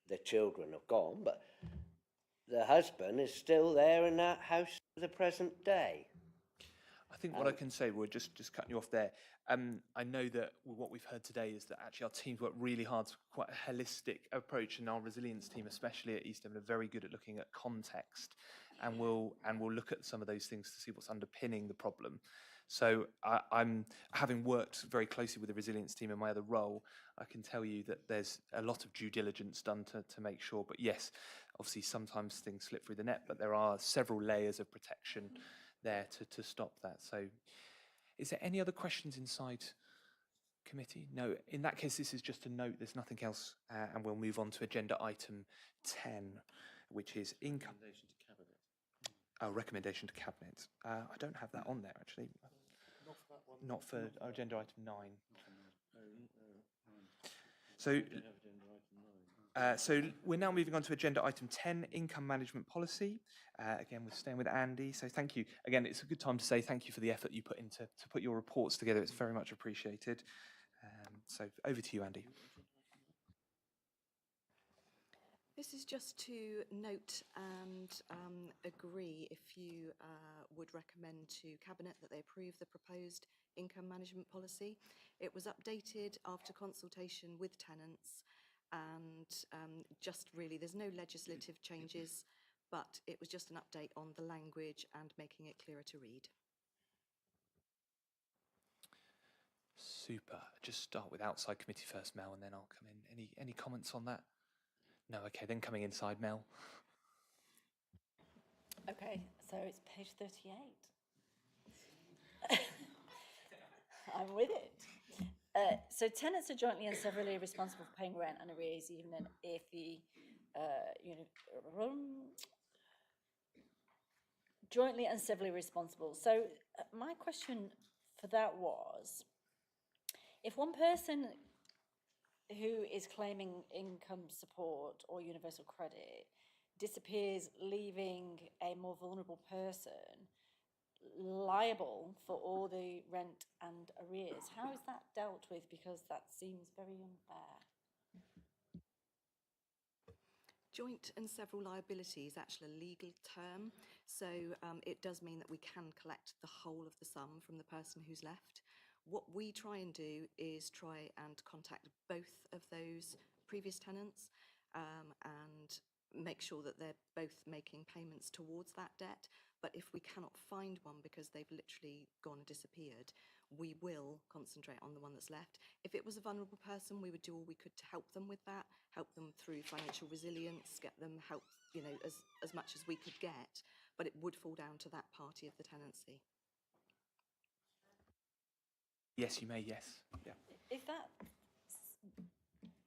the children have gone, but the husband is still there in that house to the present day. I think what I can say, we're just cutting you off there. I know that what we've heard today is that actually our teams work really hard to quite a holistic approach, and our resilience team, especially at East Devon, are very good at looking at context, and we'll look at some of those things to see what's underpinning the problem. So I'm having worked very closely with the resilience team in my other role, I can tell you that there's a lot of due diligence done to make sure. But yes, obviously sometimes things slip through the net, but there are several layers of protection there to stop that. So is there any other questions inside committee? No, in that case, this is just a note, there's nothing else, and we'll move on to agenda item 10, which is income. Recommendation to Cabinet. Oh, recommendation to Cabinet. I don't have that on there, actually. Not for agenda item 9. So we're now moving on to agenda item 10, income management policy. Again, we're staying with Andy. So thank you. Again, it's a good time to say thank you for the effort you put into to put your reports together. It's very much appreciated. So over to you, Andy. This is just to note and agree if you would recommend to Cabinet that they approve the proposed income management policy. It was updated after consultation with tenants, and just really there's no legislative changes, but it was just an update on the language and making it clearer to read. Super. Just start with outside committee first, Mel, and then I'll come in. Any comments on that? No, okay, then coming inside, Mel. Okay, so it's page 38. I'm with it. So tenants are jointly and severally responsible for paying rent and arrears, even if the jointly and severally responsible. So my question for that was, if one person who is claiming income support or universal credit disappears, leaving a more vulnerable person liable for all the rent and arrears, how is that dealt with? Because that seems very unfair. Joint and several liability is actually a legal term, so it does mean that we can collect the whole of the sum from the person who's left. What we try and do is try and contact both of those previous tenants and make sure that they're both making payments towards that debt. But if we cannot find one because they've literally gone and disappeared, we will concentrate on the one that's left. If it was a vulnerable person, we would do all we could to help them with that, help them through financial resilience, get them help, as much as we could get, but it would fall down to that party of the tenancy. Yes, you may, yes. Yeah. If that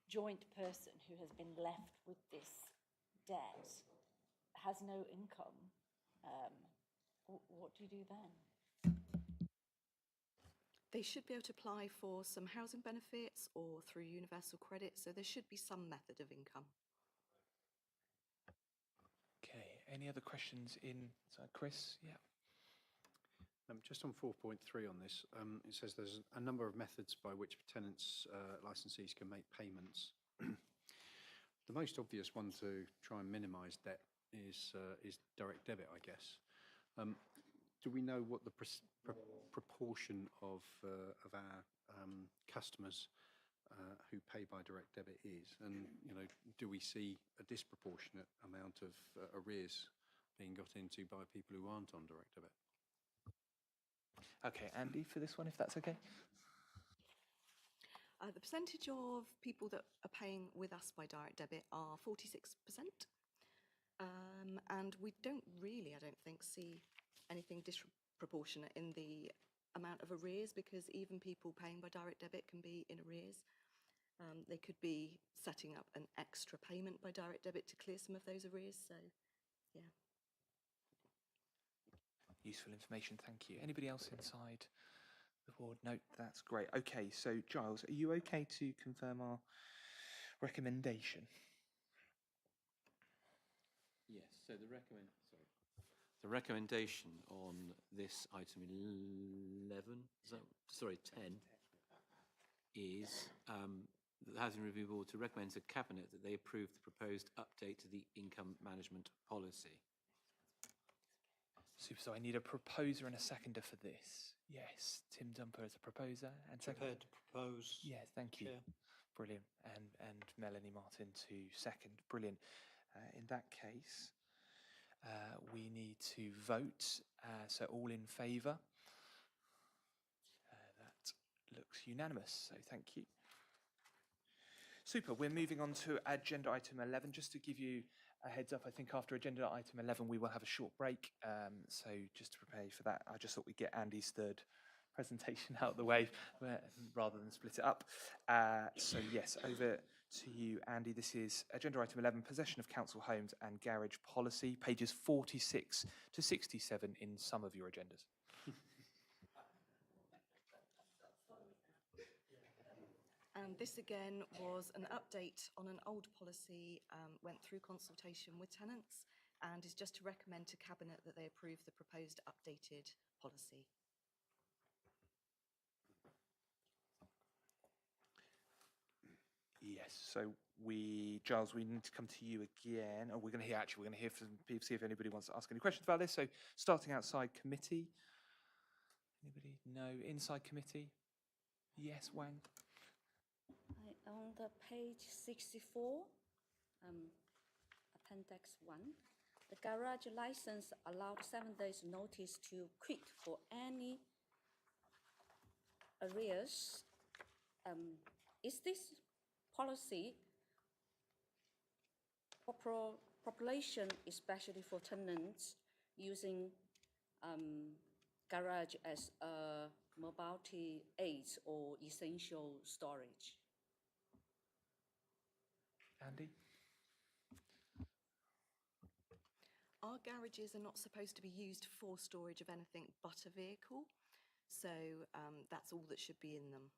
joint person who has been left with this debt has no income, what do you do then? They should be able to apply for some housing benefits or through universal credit, so there should be some method of income. Okay, any other questions Chris? Yeah. Just on 4.3 on this, it says there's a number of methods by which tenants, licensees can make payments. The most obvious one to try and minimise debt is direct debit, I guess. Do we know what the proportion of our customers who pay by direct debit is? And do we see a disproportionate amount of arrears being got into by people who aren't on direct debit? Okay, Andy, for this one, if that's okay. The percentage of people that are paying with us by direct debit are 46%. And we don't really, I don't think, see anything disproportionate in the amount of arrears, because even people paying by direct debit can be in arrears. They could be setting up an extra payment by direct debit to clear some of those arrears, so yeah. useful information. Thank you. Anybody else inside the board? No, that's great. Okay, so Giles, are you okay to confirm our recommendation? Yes, so the recommendation on this item 11, is that, sorry, 10, is the Housing Review Board to recommend to Cabinet that they approve the proposed update to the income management policy. Super, so I need a proposer and a seconder for this. Yes, Tim Dumper as a proposer and seconder. Prepared to propose. Yes, thank you. Chair. Brilliant. And Melanie Martin to second. Brilliant. In that case, we need to vote. So all in favour? That looks unanimous, so thank you. Super, we're moving on to agenda item 11. Just to give you a heads up, I think after agenda item 11 we will have a short break. So just to prepare you for that, I just thought we'd get Andy's third presentation out of the way rather than split it up. So yes, over to you, Andy. This is agenda item 11, possession of council homes and garage policy, pages 46 to 67 in some of your agendas. And this again was an update on an old policy, went through consultation with tenants, and is just to recommend to Cabinet that they approve the proposed updated policy. Yes, so Giles, we need to come to you again. Oh, we're going to hear from people, see if anybody wants to ask any questions about this. So starting outside committee. Anybody? No. Inside committee? Yes, Wang. On the page 64, appendix 1, the garage license allowed 7 days notice to quit for any arrears. Is this policy population, especially for tenants using garage as a mobility aid or essential storage? Andy? Our garages are not supposed to be used for storage of anything but a vehicle, so that's all that should be in them.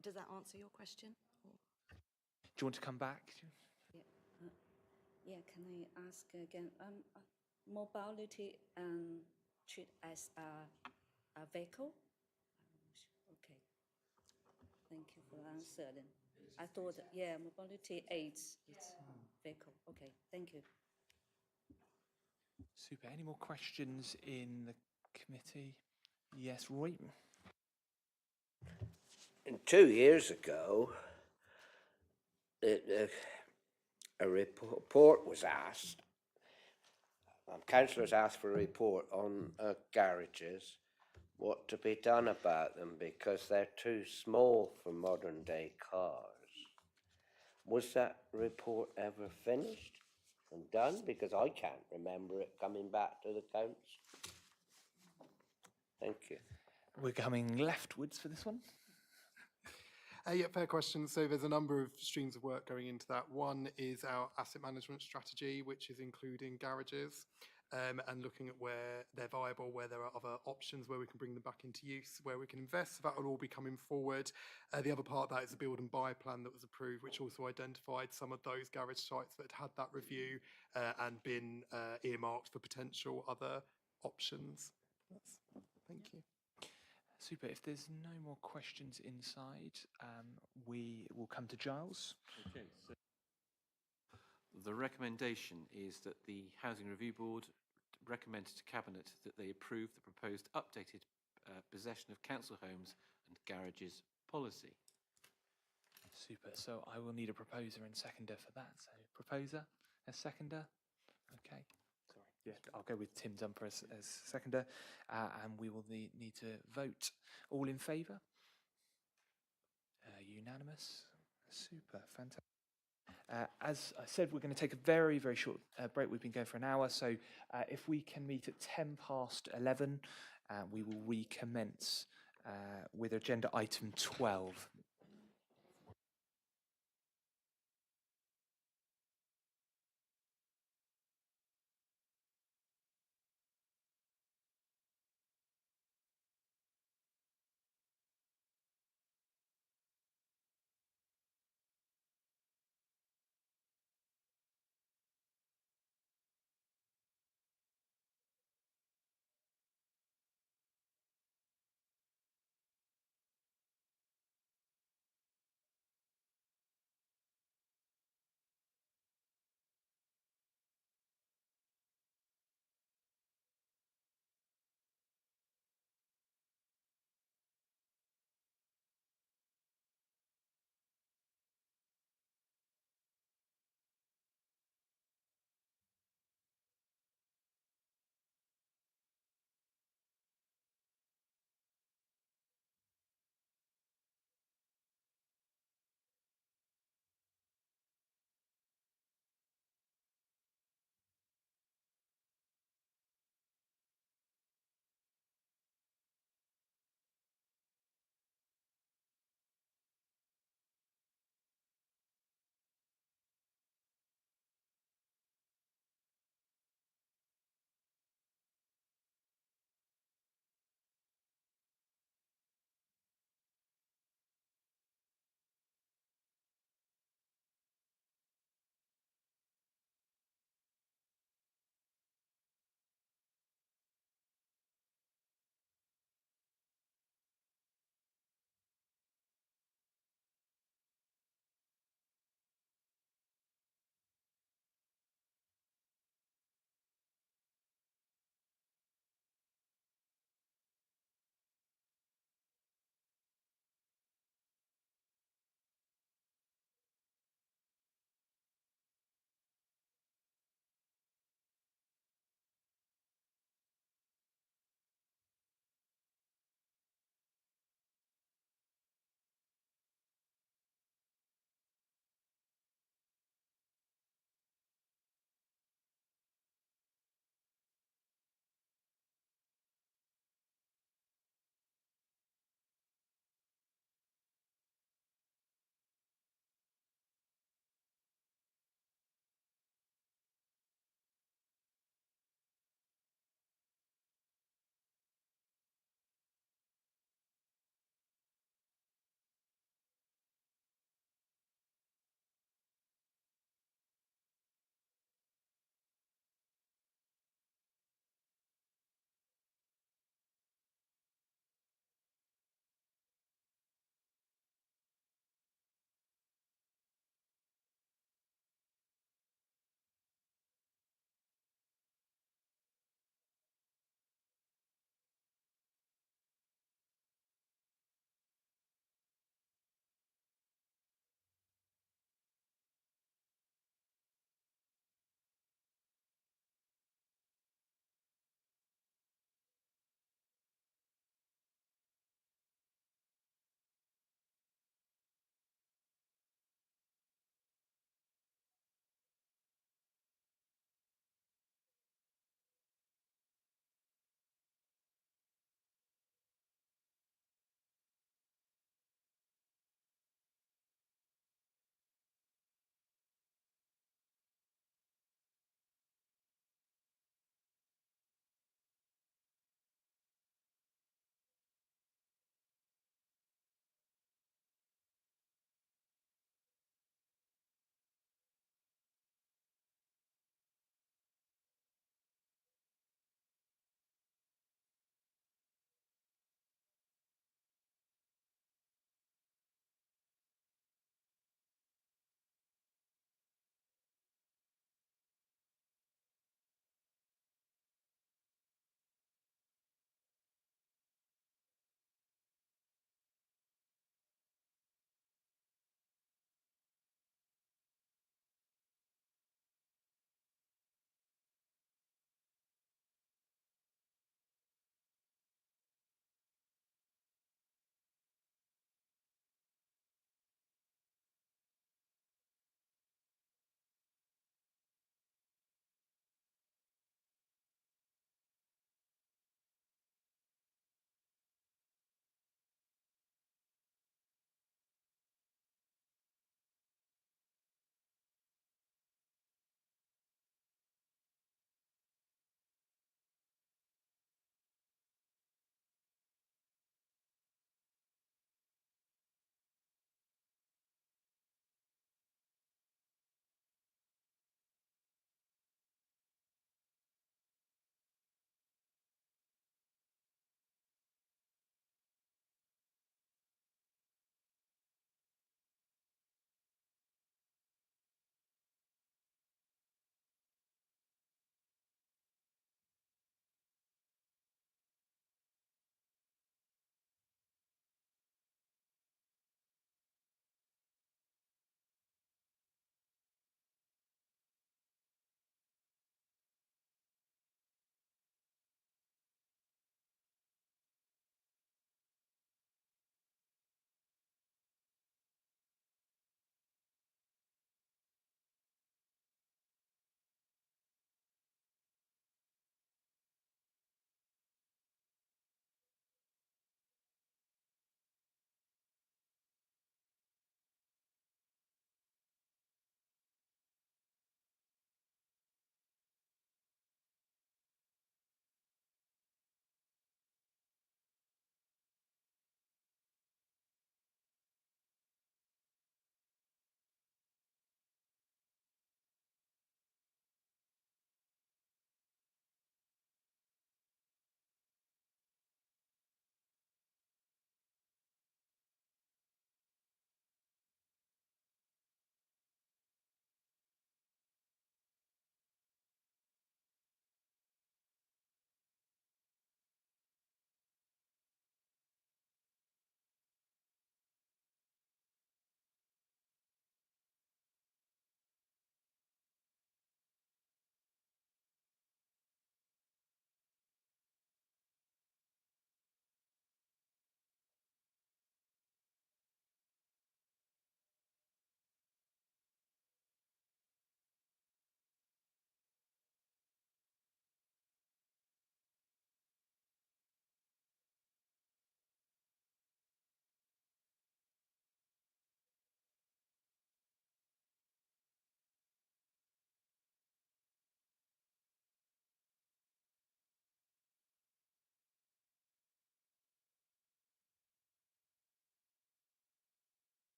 Does that answer your question? Do you want to come back? Yeah, can I ask again? Mobility treat as a vehicle? Okay. Thank you for the answer then. I thought, yeah, mobility aids, it's vehicle. Okay, thank you. Super. Any more questions in the committee? Yes, Roy? And 2 years ago, a report was asked. Councillors asked for a report on garages, what to be done about them because they're too small for modern day cars. Was that report ever finished and done? Because I can't remember it coming back to the council. Thank you. We're coming leftwards for this one. Yeah, fair question. So there's a number of streams of work going into that. One is our asset management strategy, which is including garages and looking at where they're viable, where there are other options, where we can bring them back into use, where we can invest. So that will all be coming forward. The other part of that is the build and buy plan that was approved, which also identified some of those garage sites that had that review and been earmarked for potential other options. Thank you. Super. If there's no more questions inside, we will come to Giles. Okay, so the recommendation is that the Housing Review Board recommended to Cabinet that they approve the proposed updated possession of council homes and garages policy. Super. So I will need a proposer and seconder for that. So proposer, a seconder. Okay. Sorry. Yeah, I'll go with Tim Dumper as seconder, and we will need to vote. All in favour? Unanimous. Super. Fantastic. As I said, we're going to take a very, very short break. We've been going for an hour, so if we can meet at 11:10, we will recommence with agenda item 12.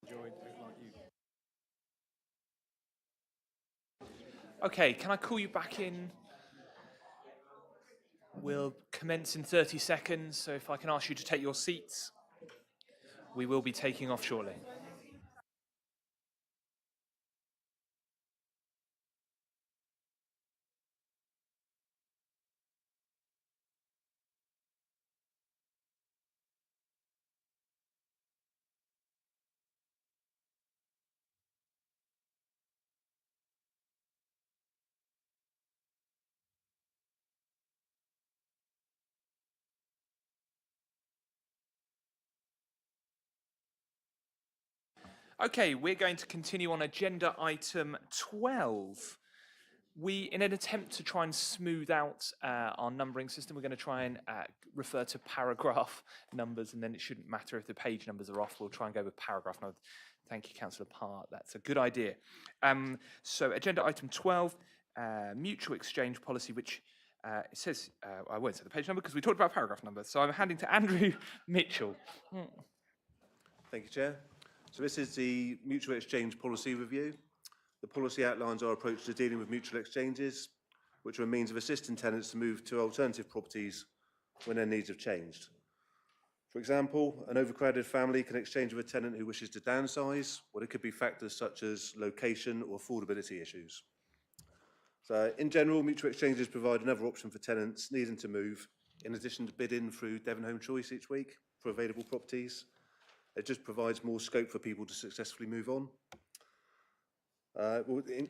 enjoyed it like you. Okay, can I call you back in? We'll commence in 30 seconds, so if I can ask you to take your seats, we will be taking off shortly. Okay, we're going to continue on agenda item 12. In an attempt to try and smooth out our numbering system, we're going to try and refer to paragraph numbers, and then it shouldn't matter if the page numbers are off. We'll try and go with paragraph numbers. Thank you, Councillor Part. That's a good idea. So agenda item 12, mutual exchange policy, which it says, I won't say the page number because we talked about paragraph numbers. So I'm handing to Andrew Mitchell. Thank you, Chair. So this is the Mutual Exchange Policy Review. The policy outlines our approach to dealing with mutual exchanges, which are a means of assisting tenants to move to alternative properties when their needs have changed. For example, an overcrowded family can exchange with a tenant who wishes to downsize, or it could be factors such as location or affordability issues. So in general, mutual exchanges provide another option for tenants needing to move, in addition to bidding through Devon Home Choice each week for available properties. It just provides more scope for people to successfully move on.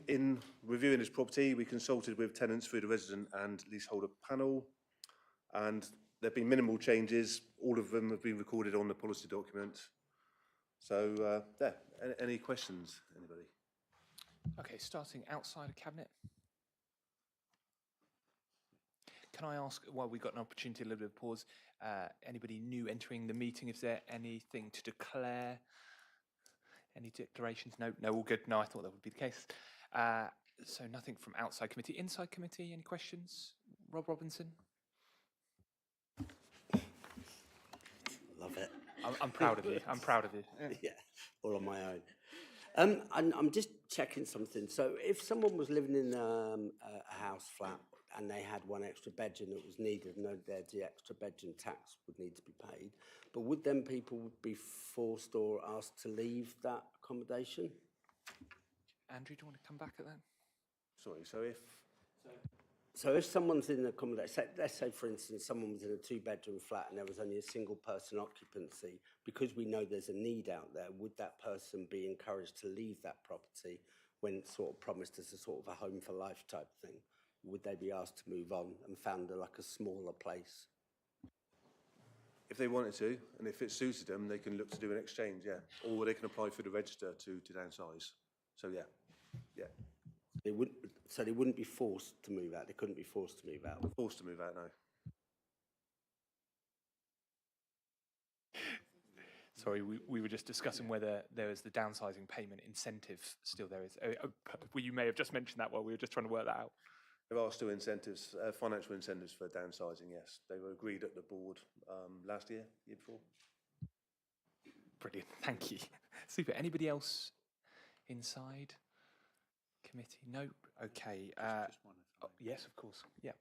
In reviewing this property, we consulted with tenants through the resident and leaseholder panel, and there have been minimal changes. All of them have been recorded on the policy document. So, any questions, anybody? Okay, starting outside of Cabinet. Can I ask, while we've got an opportunity, a little bit of pause, anybody new entering the meeting, is there anything to declare? Any declarations? No, all good. No, I thought that would be the case. So nothing from outside committee. Inside committee, any questions? Rob Robinson? Love it. I'm proud of you. I'm proud of you. Yeah, all on my own. I'm just checking something. So if someone was living in a house flat and they had one extra bedroom that was needed, and the extra bedroom tax would need to be paid, but would then people be forced or asked to leave that accommodation? Andrew, do you want to come back at that? Sorry, So if someone's in an accommodation, let's say for instance someone was in a 2-bedroom flat and there was only a single person occupancy, because we know there's a need out there, would that person be encouraged to leave that property when it's sort of promised as a sort of a home for life type thing? Would they be asked to move on and found like a smaller place? If they wanted to, and if it suited them, they can look to do an exchange, yeah. Or they can apply through the register to downsize. So, yeah. They wouldn't be forced to move out. They couldn't be forced to move out. Forced to move out, no. Sorry, we were just discussing whether there is the downsizing payment incentive still there is. Well, you may have just mentioned that while we were just trying to work that out. There are still incentives, financial incentives for downsizing, yes. They were agreed at the board last year, year before. Brilliant, thank you. Super. Anybody else inside committee? Nope. Okay. Just one, if I may. Yes, of course. Yeah.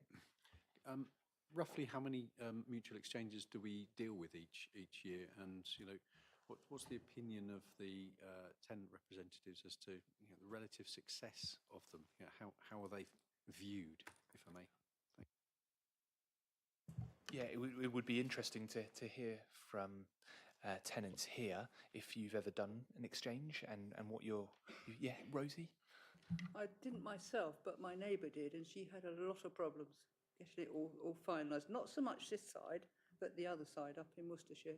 Roughly how many mutual exchanges do we deal with each year? And, what's the opinion of the tenant representatives as to the relative success of them? How are they viewed, if I may? Yeah, it would be interesting to hear from tenants here if you've ever done an exchange and what yeah, Rosie? I didn't myself, but my neighbour did, and she had a lot of problems getting it all finalised. Not so much this side, but the other side up in Worcestershire.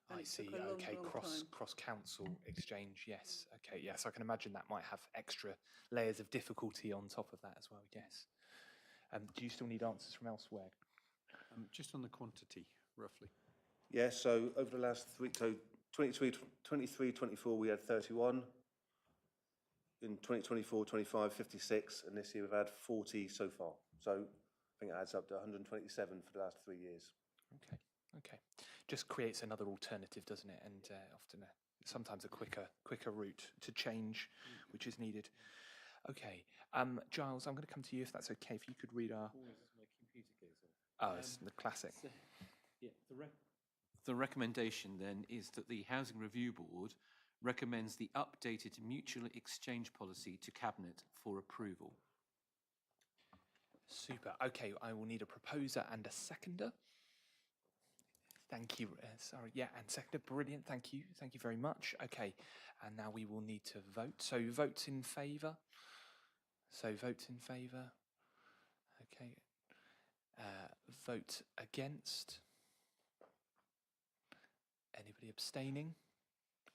And I it took see. a long, Okay, long time. cross council exchange. Yes. Okay. Yes, I can imagine that might have extra layers of difficulty on top of that as well. Yes. Do you still need answers from elsewhere? Just on the quantity, roughly. Yeah, so over the last 23-24, we had 31. In 2024-25, 56, and this year we've had 40 so far. So I think it adds up to 127 for the last 3 years. Okay. Just creates another alternative, doesn't it? And often sometimes a quicker route to change, which is needed. Okay, Giles, I'm going to come to you if that's okay. If you could read our. My computer goes off. Oh, it's the classic. So, yeah, the recommendation then is that the Housing Review Board recommends the updated mutual exchange policy to Cabinet for approval. Super. Okay, I will need a proposer and a seconder. Thank you. Sorry, yeah, and seconder. Brilliant. Thank you. Thank you very much. Okay, and now we will need to vote. So votes in favour. So votes in favour. Okay. Vote against. Anybody abstaining?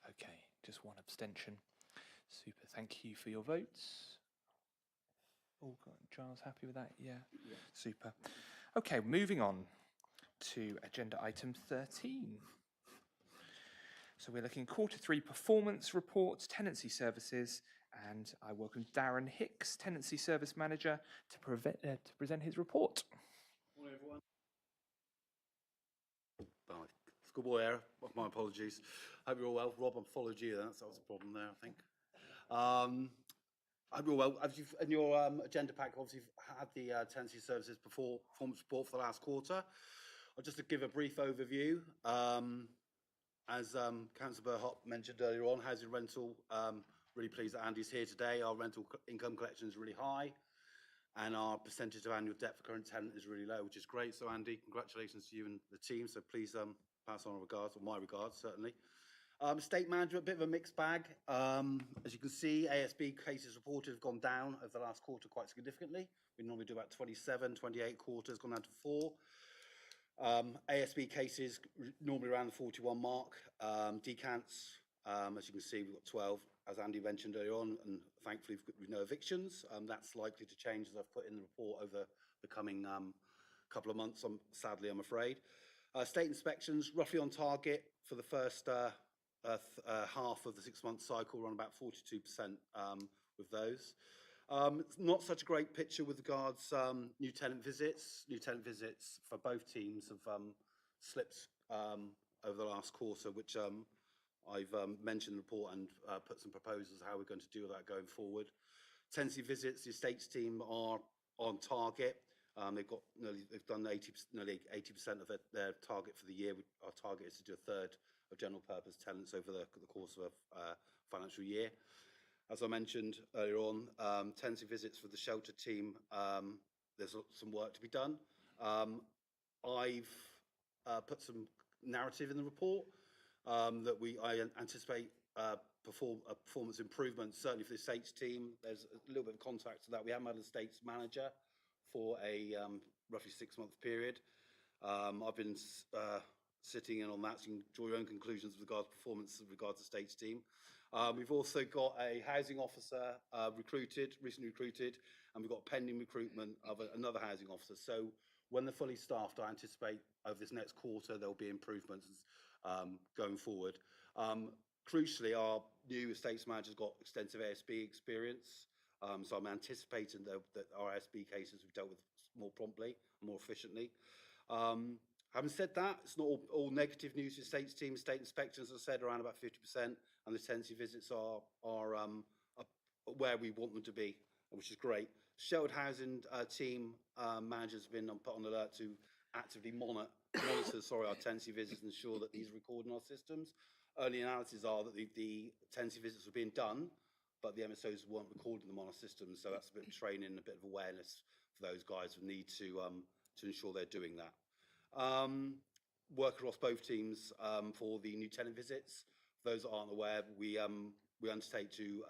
Okay, just one abstention. Super. Thank you for your votes. All got Giles happy with that? Yeah. Super. Okay, moving on to agenda item 13. So we're looking Q3 performance reports, tenancy services, and I welcome Darren Hicks, tenancy service manager, to present his report. Morning, everyone. Good boy error. My apologies. Hope you're all well. Rob, I followed you. That was a problem there, I think. I hope you're well. As you've, in your agenda pack, obviously, you've had the tenancy services performance report for the last quarter. I'll just to give a brief overview. As Councillor Burhop mentioned earlier on, housing rental, really pleased that Andy's here today. Our rental income collection is really high, and our percentage of annual debt for current tenant is really low, which is great. So, Andy, congratulations to you and the team. So please pass on regards, or my regards, certainly. Estate management, a bit of a mixed bag. As you can see, ASB cases reported have gone down over the last quarter quite significantly. We normally do about 27, 28 quarters, gone down to 4. ASB cases normally around the 41 mark. Decants, as you can see, we've got 12, as Andy mentioned earlier on, and thankfully we've no evictions. That's likely to change, as I've put in the report, over the coming couple of months, sadly, I'm afraid. State inspections, roughly on target for the first half of the 6-month cycle, around about 42% with those. It's not such a great picture with regards new tenant visits. New tenant visits for both teams have slipped over the last quarter, which I've mentioned in the report and put some proposals how we're going to deal with that going forward. Tenancy visits, the estates team are on target. They've done nearly 80% of their target for the year. Our target is to do a third of general purpose tenants over the course of a financial year. As I mentioned earlier on, tenancy visits for the shelter team, there's some work to be done. I've put some narrative in the report that I anticipate performance improvement, certainly for the estates team. There's a little bit of context to that. We haven't had an estates manager for a roughly 6-month period. I've been sitting in on that, so you can draw your own conclusions with regards to performance with regards to estates team. We've also got a housing officer recently recruited, and we've got pending recruitment of another housing officer. So when they're fully staffed, I anticipate over this next quarter there'll be improvements going forward. Crucially, our new estates manager's got extensive ASB experience, so I'm anticipating that our ASB cases will be dealt with more promptly and more efficiently. Having said that, it's not all negative news. The estates team, estate inspections, as I said, around about 50%, and the tenancy visits are where we want them to be, which is great. Sheltered housing team managers have been put on alert to actively monitor our tenancy visits and ensure that these are recorded in our systems. Early analyses are that the tenancy visits were being done, but the MSOs weren't recording them on our systems, so that's a bit of training, a bit of awareness for those guys who need to ensure they're doing that. Work across both teams for the new tenant visits. For those that aren't aware, we undertake to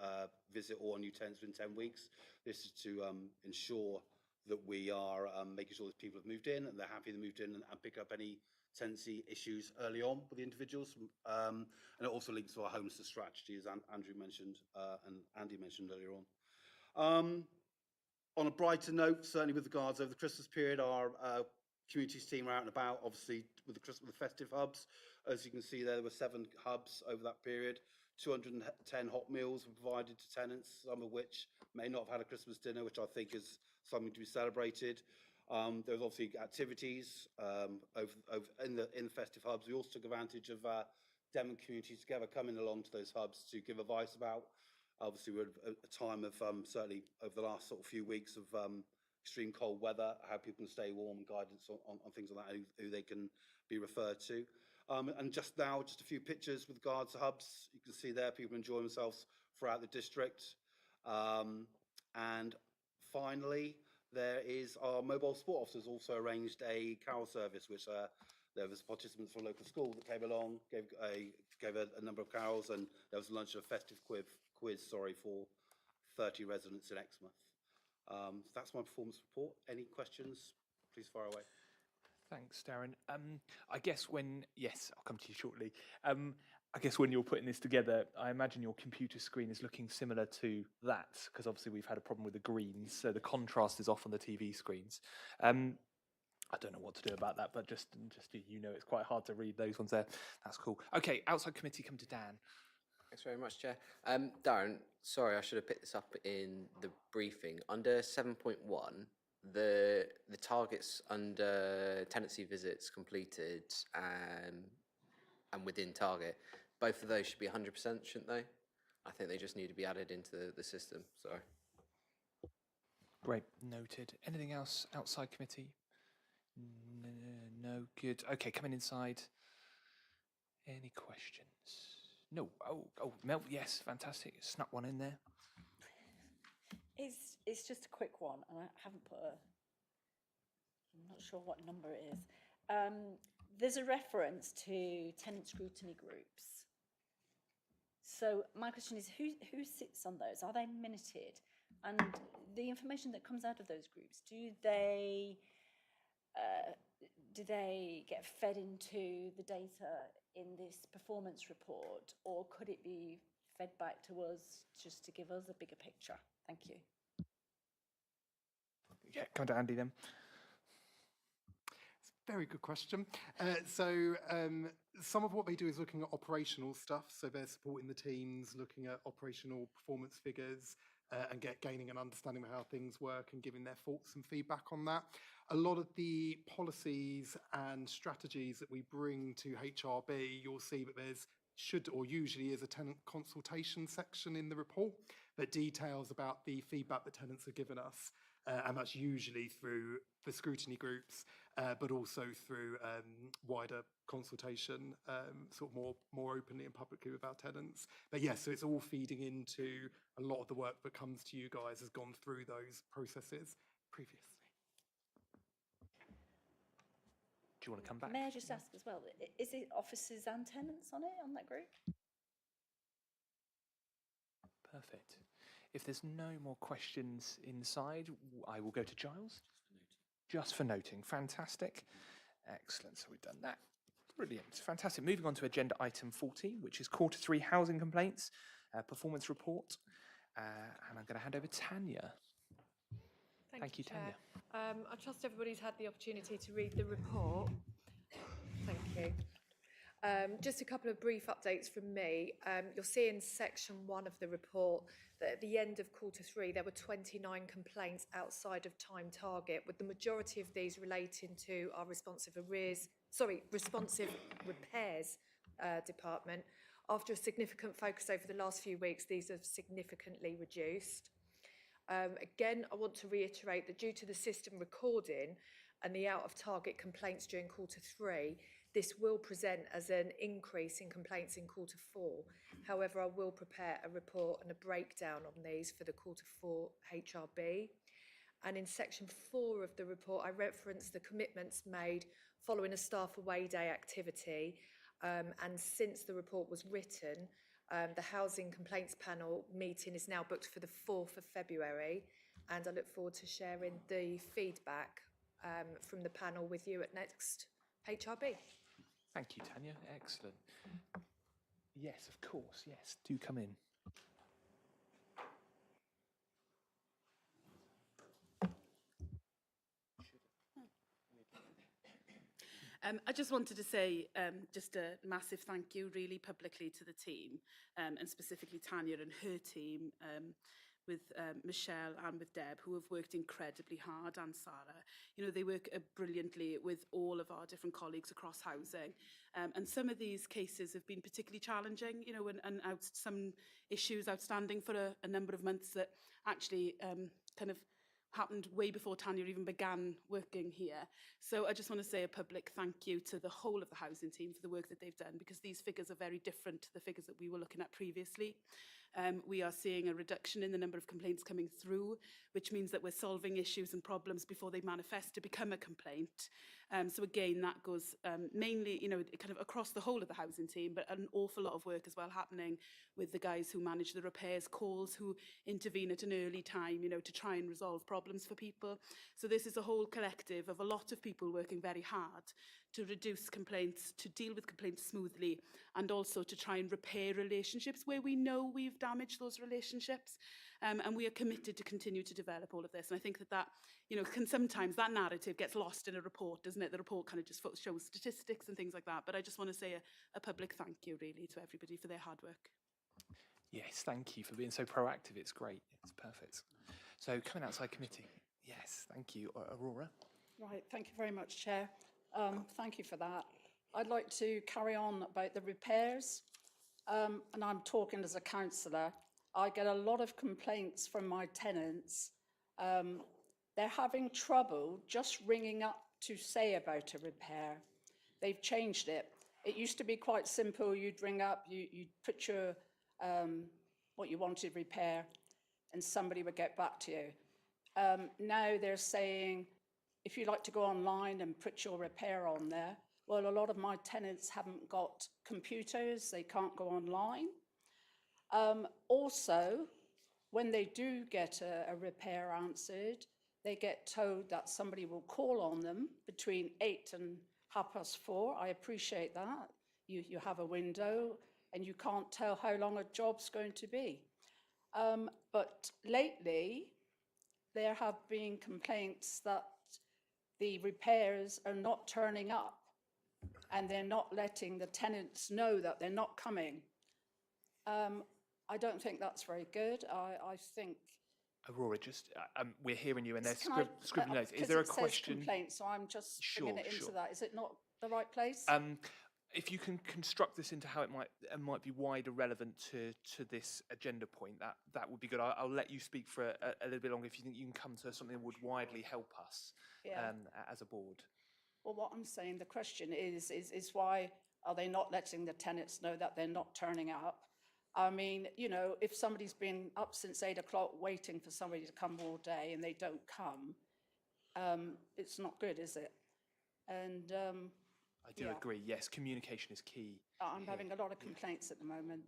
visit all our new tenants within 10 weeks. This is to ensure that we are making sure that people have moved in and they're happy they moved in, and pick up any tenancy issues early on with the individuals. And it also links to our homelessness strategy, as Andrew mentioned and Andy mentioned earlier on. On a brighter note, certainly with regards over the Christmas period, our communities team are out and about, obviously with the festive hubs. As you can see there were 7 hubs over that period. 210 hot meals were provided to tenants, some of which may not have had a Christmas dinner, which I think is something to be celebrated. There was obviously activities over in the festive hubs. We also took advantage of Devon community together, coming along to those hubs to give advice about. Obviously, we're at a time of certainly over the last sort of few weeks of extreme cold weather, how people can stay warm, and guidance on things like that, who they can be referred to. And just now, just a few pictures with regards to hubs. You can see there people enjoying themselves throughout the district. And finally, there is our mobile sport officers also arranged a carol service, which there was participants from a local school that came along, gave a number of carols, and there was a lunch and a festive quiz for 30 residents in Exmouth. That's my performance report. Any questions? Please fire away. Thanks, Darren. I guess yes, I'll come to you shortly. I guess when you're putting this together, I imagine your computer screen is looking similar to that, because obviously we've had a problem with the greens, so the contrast is off on the TV screens. I don't know what to do about that, but just you know, it's quite hard to read those ones there. That's cool. Okay, outside committee, come to Dan. Thanks very much, Chair. Darren, sorry, I should have picked this up in the briefing. Under 7.1, the targets under tenancy visits completed and within target, both of those should be 100%, shouldn't they? I think they just need to be added into the system. Sorry. Great, noted. Anything else outside committee? No, good. Okay, coming inside. Any questions? No. Oh, Mel. Yes, fantastic. Snap one in there. It's just a quick one, and I haven't put I'm not sure what number it is. There's a reference to tenant scrutiny groups. So my question is, who sits on those? Are they minuted? And the information that comes out of those groups, do they get fed into the data in this performance report, or could it be fed back to us just to give us a bigger picture? Thank you. Yeah, come to Andy then. Very good question. Some of what they do is looking at operational stuff. So they're supporting the teams, looking at operational performance figures and gaining an understanding of how things work and giving their thoughts and feedback on that. A lot of the policies and strategies that we bring to HRB, you'll see that there's usually is a tenant consultation section in the report that details about the feedback that tenants have given us. And that's usually through the scrutiny groups, but also through wider consultation, sort of more openly and publicly with our tenants. But yes, so it's all feeding into a lot of the work that comes to you guys has gone through those processes previously. Do you want to come back? May I just ask as well, is it officers and tenants on that group? Perfect. If there's no more questions inside, I will go to Giles. Just for noting. Fantastic. Excellent. So we've done that. Brilliant. Fantastic. Moving on to agenda item 14, which is Q3 housing complaints, performance report. And I'm going to hand over to Tanya. Thank you, Tanya. I trust everybody's had the opportunity to read the report. Thank you. Just a couple of brief updates from me. You'll see in section 1 of the report that at the end of Q3 there were 29 complaints outside of time target, with the majority of these relating to our responsive repairs department. After a significant focus over the last few weeks, these have significantly reduced. Again, I want to reiterate that due to the system recording and the out of target complaints during Q3, this will present as an increase in complaints in Q4. However, I will prepare a report and a breakdown on these for the Q4 HRB. And in section 4 of the report, I reference the commitments made following a staff away day activity. And since the report was written, the Housing Complaints Panel meeting is now booked for the 4th of February. And I look forward to sharing the feedback from the panel with you at next HRB. Thank you, Tanya. Excellent. Yes, of course. Yes, do come in. I just wanted to say just a massive thank you really publicly to the team and specifically Tanya and her team. Michelle and with Deb, who have worked incredibly hard, and Sarah. You know, they work brilliantly with all of our different colleagues across housing. And some of these cases have been particularly challenging, you know, and some issues outstanding for a number of months that actually kind of happened way before Tanya even began working here. So I just want to say a public thank you to the whole of the housing team for the work that they've done, because these figures are very different to the figures that we were looking at previously. We are seeing a reduction in the number of complaints coming through, which means that we're solving issues and problems before they manifest to become a complaint. So again, that goes mainly, you know, kind of across the whole of the housing team, but an awful lot of work as well happening with the guys who manage the repairs calls, who intervene at an early time, you know, to try and resolve problems for people. So this is a whole collective of a lot of people working very hard to reduce complaints, to deal with complaints smoothly, and also to try and repair relationships where we know we've damaged those relationships. And we are committed to continue to develop all of this. And I think that, you know, sometimes that narrative gets lost in a report, doesn't it? The report kind of just shows statistics and things like that. But I just want to say a public thank you, really, to everybody for their hard work. Yes, thank you for being so proactive. It's great. It's perfect. So coming outside committee. Yes, thank you. Aurora. Right, thank you very much, Chair. Thank you for that. I'd like to carry on about the repairs, and I'm talking as a councillor. I get a lot of complaints from my tenants. They're having trouble just ringing up to say about a repair. They've changed it. It used to be quite simple. You'd ring up, you'd put your what you wanted repair, and somebody would get back to you. Now they're saying, if you'd like to go online and put your repair on there, well, a lot of my tenants haven't got computers, they can't go online. Also, when they do get a repair answered, they get told that somebody will call on them between 8 and 4:30. I appreciate that. You have a window and you can't tell how long a job's going to be. But lately, there have been complaints that the repairs are not turning up and they're not letting the tenants know that they're not coming. I don't think that's very good. I think... Aurora, just we're hearing you and there's Can I- scribbling notes. Is because there a it says question? complaint, so I'm just bringing it into Sure. that. Is it not the right place? If you can construct this into how it might be wider relevant to this agenda point, that would be good. I'll let you speak for a little bit longer if you think you can come to something that would widely help us Yeah. as a board. Well, what I'm saying, the question is why are they not letting the tenants know that they're not turning up? I mean, you know, if somebody's been up since 8 o'clock waiting for somebody to come all day and they don't come, it's not good, is it? And I do agree. Yes, communication is key. I'm having a lot of complaints at the moment.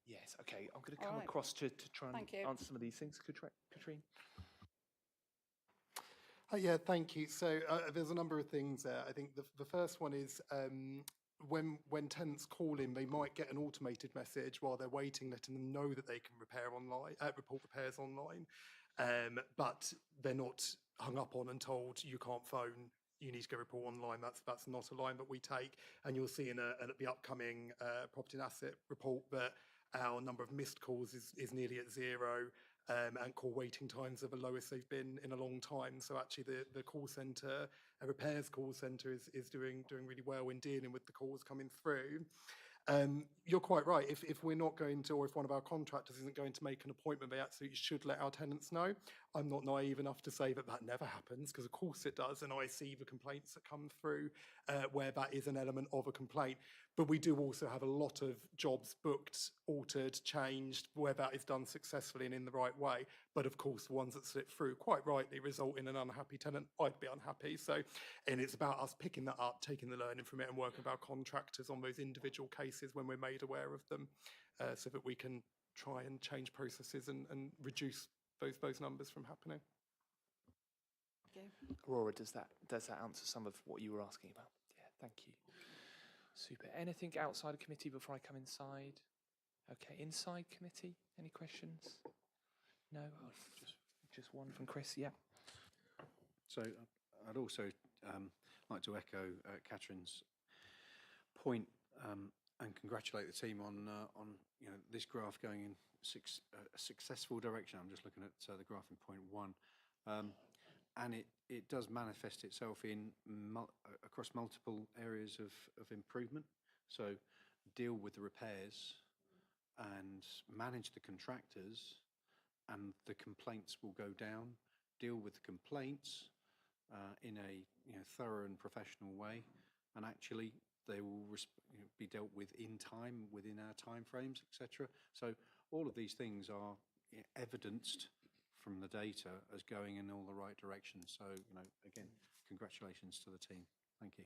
Yes. Okay. I'm going to All come right. across to try and Thank you. answer some of these things. Katrine. Yeah, thank you. So there's a number of things there. I think the first one is when tenants call in, they might get an automated message while they're waiting, letting them know that they can report repairs online, but they're not hung up on and told you can't phone. You need to go report online. That's not a line that we take, and you'll see in the upcoming property and asset report that our number of missed calls is nearly at 0. And call waiting times are the lowest they've been in a long time. So actually the call centre, a repairs call centre is doing really well in dealing with the calls coming through. You're quite right. If we're not going to, or if one of our contractors isn't going to make an appointment, they absolutely should let our tenants know. I'm not naive enough to say that never happens, because of course it does. And I see the complaints that come through where that is an element of a complaint. But we do also have a lot of jobs booked, altered, changed, where that is done successfully and in the right way. But of course, the ones that slip through quite rightly result in an unhappy tenant. I'd be unhappy. So, and it's about us picking that up, taking the learning from it and working with our contractors on those individual cases when we're made aware of them, so that we can try and change processes and reduce those numbers from happening. Aurora, does that answer some of what you were asking about? Yeah, thank you. Super. Anything outside of committee before I come inside? Okay, inside committee, any questions? No? Just one from Chris, yeah. So I'd also like to echo Catherine's point and congratulate the team on this graph going in a successful direction. I'm just looking at the graph in point 1, and it does manifest itself in across multiple areas of improvement. So deal with the repairs and manage the contractors, and the complaints will go down. Deal with the complaints in a thorough and professional way, and actually they will be dealt with in time, within our timeframes, etc. So all of these things are evidenced from the data as going in all the right directions. So again, congratulations to the team. Thank you.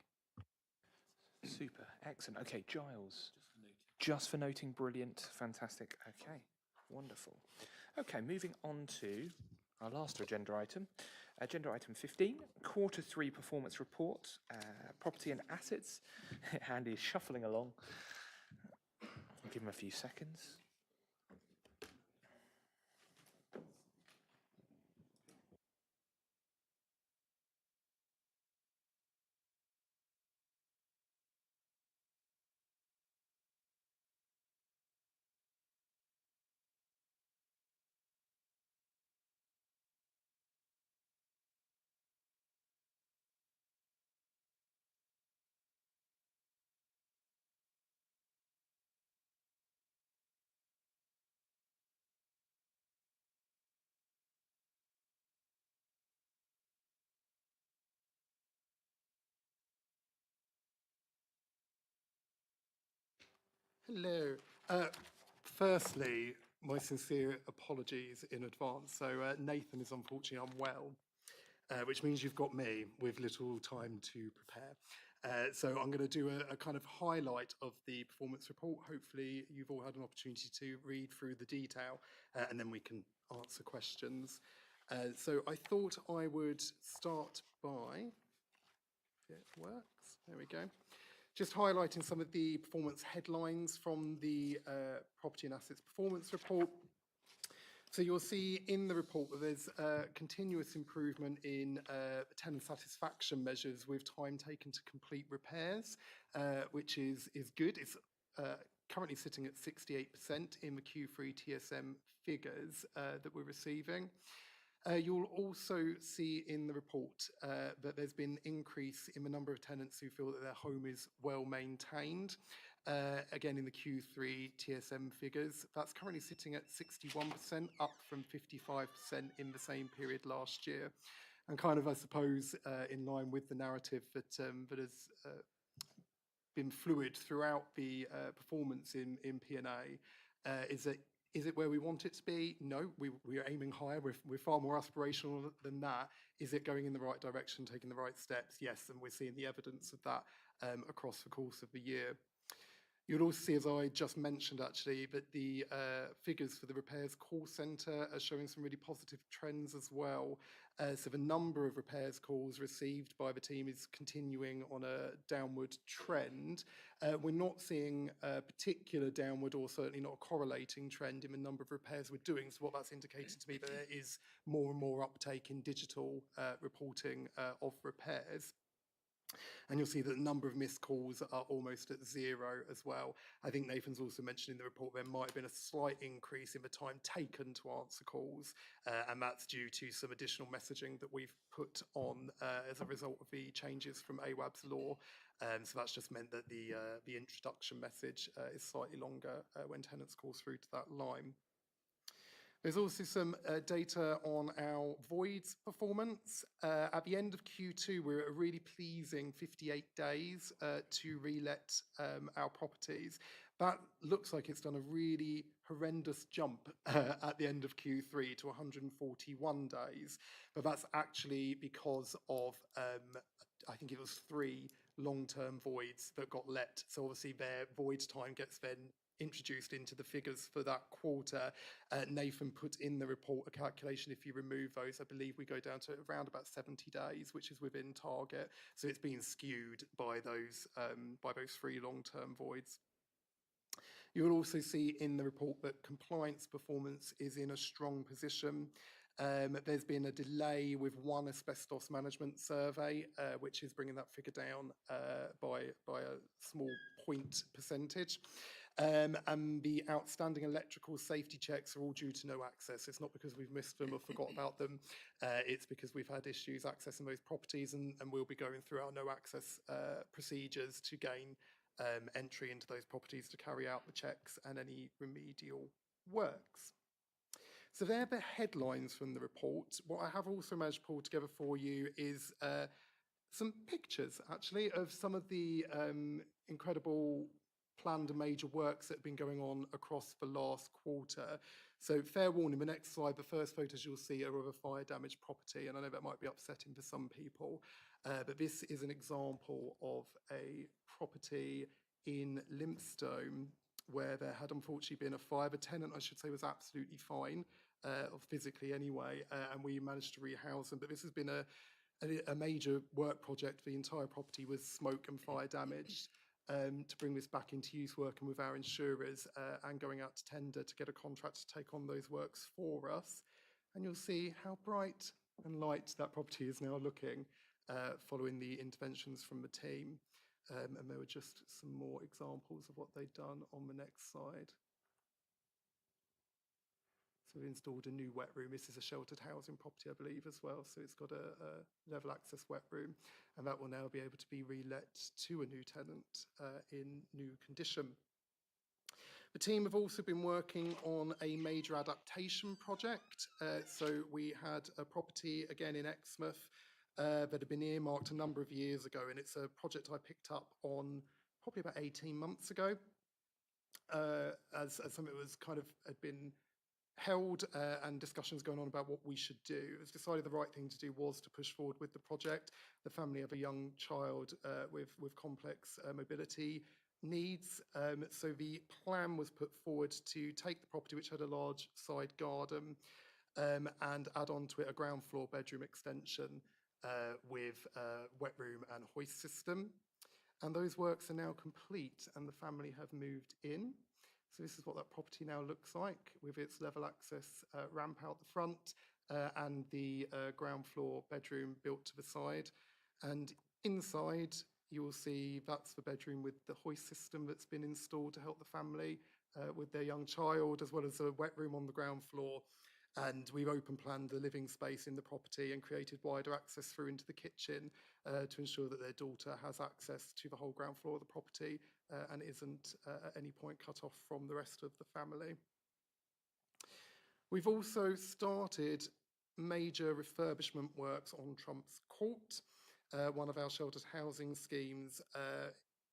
Super, excellent. Okay, Giles. Just for noting, brilliant, fantastic. Okay, wonderful. Okay, moving on to our last agenda item. Agenda item 15, Q3 performance report, property and assets. Andy is shuffling along. I'll give him a few seconds. Hello. Firstly, my sincere apologies in advance. So Nathan is unfortunately unwell, which means you've got me with little time to prepare. So I'm going to do a kind of highlight of the performance report. Hopefully you've all had an opportunity to read through the detail, and then we can answer questions. So I thought I would start by, if it works, there we go. Just highlighting some of the performance headlines from the Property and Assets Performance Report. So you'll see in the report that there's continuous improvement in tenant satisfaction measures with time taken to complete repairs, which is good. It's currently sitting at 68% in the Q3 TSM figures that we're receiving. You'll also see in the report that there's been increase in the number of tenants who feel that their home is well maintained. Again, in the Q3 TSM figures, that's currently sitting at 61%, up from 55% in the same period last year. And kind of, I suppose, in line with the narrative that has been fluid throughout the performance in P&A, is it where we want it to be? No, we are aiming higher. We're far more aspirational than that. Is it going in the right direction, taking the right steps? Yes, and we're seeing the evidence of that across the course of the year. You'll also see, as I just mentioned actually, that the figures for the repairs call centre are showing some really positive trends as well. So the number of repairs calls received by the team is continuing on a downward trend. We're not seeing a particular downward, or certainly not a correlating trend in the number of repairs we're doing. So what that's indicating to me that there is more and more uptake in digital reporting of repairs. And you'll see that the number of missed calls are almost at zero as well. I think Nathan's also mentioned in the report there might have been a slight increase in the time taken to answer calls, and that's due to some additional messaging that we've put on as a result of the changes from AWAB's law. So that's just meant that the introduction message is slightly longer when tenants call through to that line. There's also some data on our voids performance. At the end of Q2, we're at a really pleasing 58 days to relet our properties. That looks like it's done a really horrendous jump at the end of Q3 to 141 days. But that's actually because of, I think it was 3 long-term voids that got let. So obviously their void time gets then introduced into the figures for that quarter. Nathan put in the report a calculation. If you remove those, I believe we go down to around about 70 days, which is within target. So it's been skewed by those 3 long-term voids. You will also see in the report that compliance performance is in a strong position. There's been a delay with one asbestos management survey, which is bringing that figure down by a small point percentage. And the outstanding electrical safety checks are all due to no access. It's not because we've missed them or forgot about them. It's because we've had issues accessing those properties, and we'll be going through our no access procedures to gain entry into those properties to carry out the checks and any remedial works. So they're the headlines from the report. What I have also managed to pull together for you is some pictures, actually, of some of the incredible planned and major works that have been going on across the last quarter. So fair warning, the next slide, the first photos you'll see are of a fire damaged property, and I know that might be upsetting for some people, but this is an example of a property in Limpstone where there had unfortunately been a fire. The tenant, I should say, was absolutely fine, physically anyway, and we managed to rehouse them. But this has been a major work project. The entire property was smoke and fire damaged. To bring this back into use, working with our insurers and going out to tender to get a contract to take on those works for us. And you'll see how bright and light that property is now looking following the interventions from the team. And there were just some more examples of what they'd done on the next slide. So we installed a new wet room. This is a sheltered housing property, I believe, as well. So it's got a level access wet room, and that will now be able to be relet to a new tenant in new condition. The team have also been working on a major adaptation project. So we had a property, again in Exmouth, that had been earmarked a number of years ago, and it's a project I picked up on probably about 18 months ago, as something that was kind of had been held and discussions going on about what we should do. It was decided the right thing to do was to push forward with the project. The family have a young child with complex mobility needs. So the plan was put forward to take the property, which had a large side garden, and add on to it a ground floor bedroom extension with a wet room and hoist system. And those works are now complete, and the family have moved in. So this is what that property now looks like, with its level access ramp out the front and the ground floor bedroom built to the side. And inside, you will see that's the bedroom with the hoist system that's been installed to help the family with their young child, as well as a wet room on the ground floor. And we've open planned the living space in the property and created wider access through into the kitchen to ensure that their daughter has access to the whole ground floor of the property and isn't at any point cut off from the rest of the family. We've also started major refurbishment works on Trump's Court, one of our sheltered housing schemes.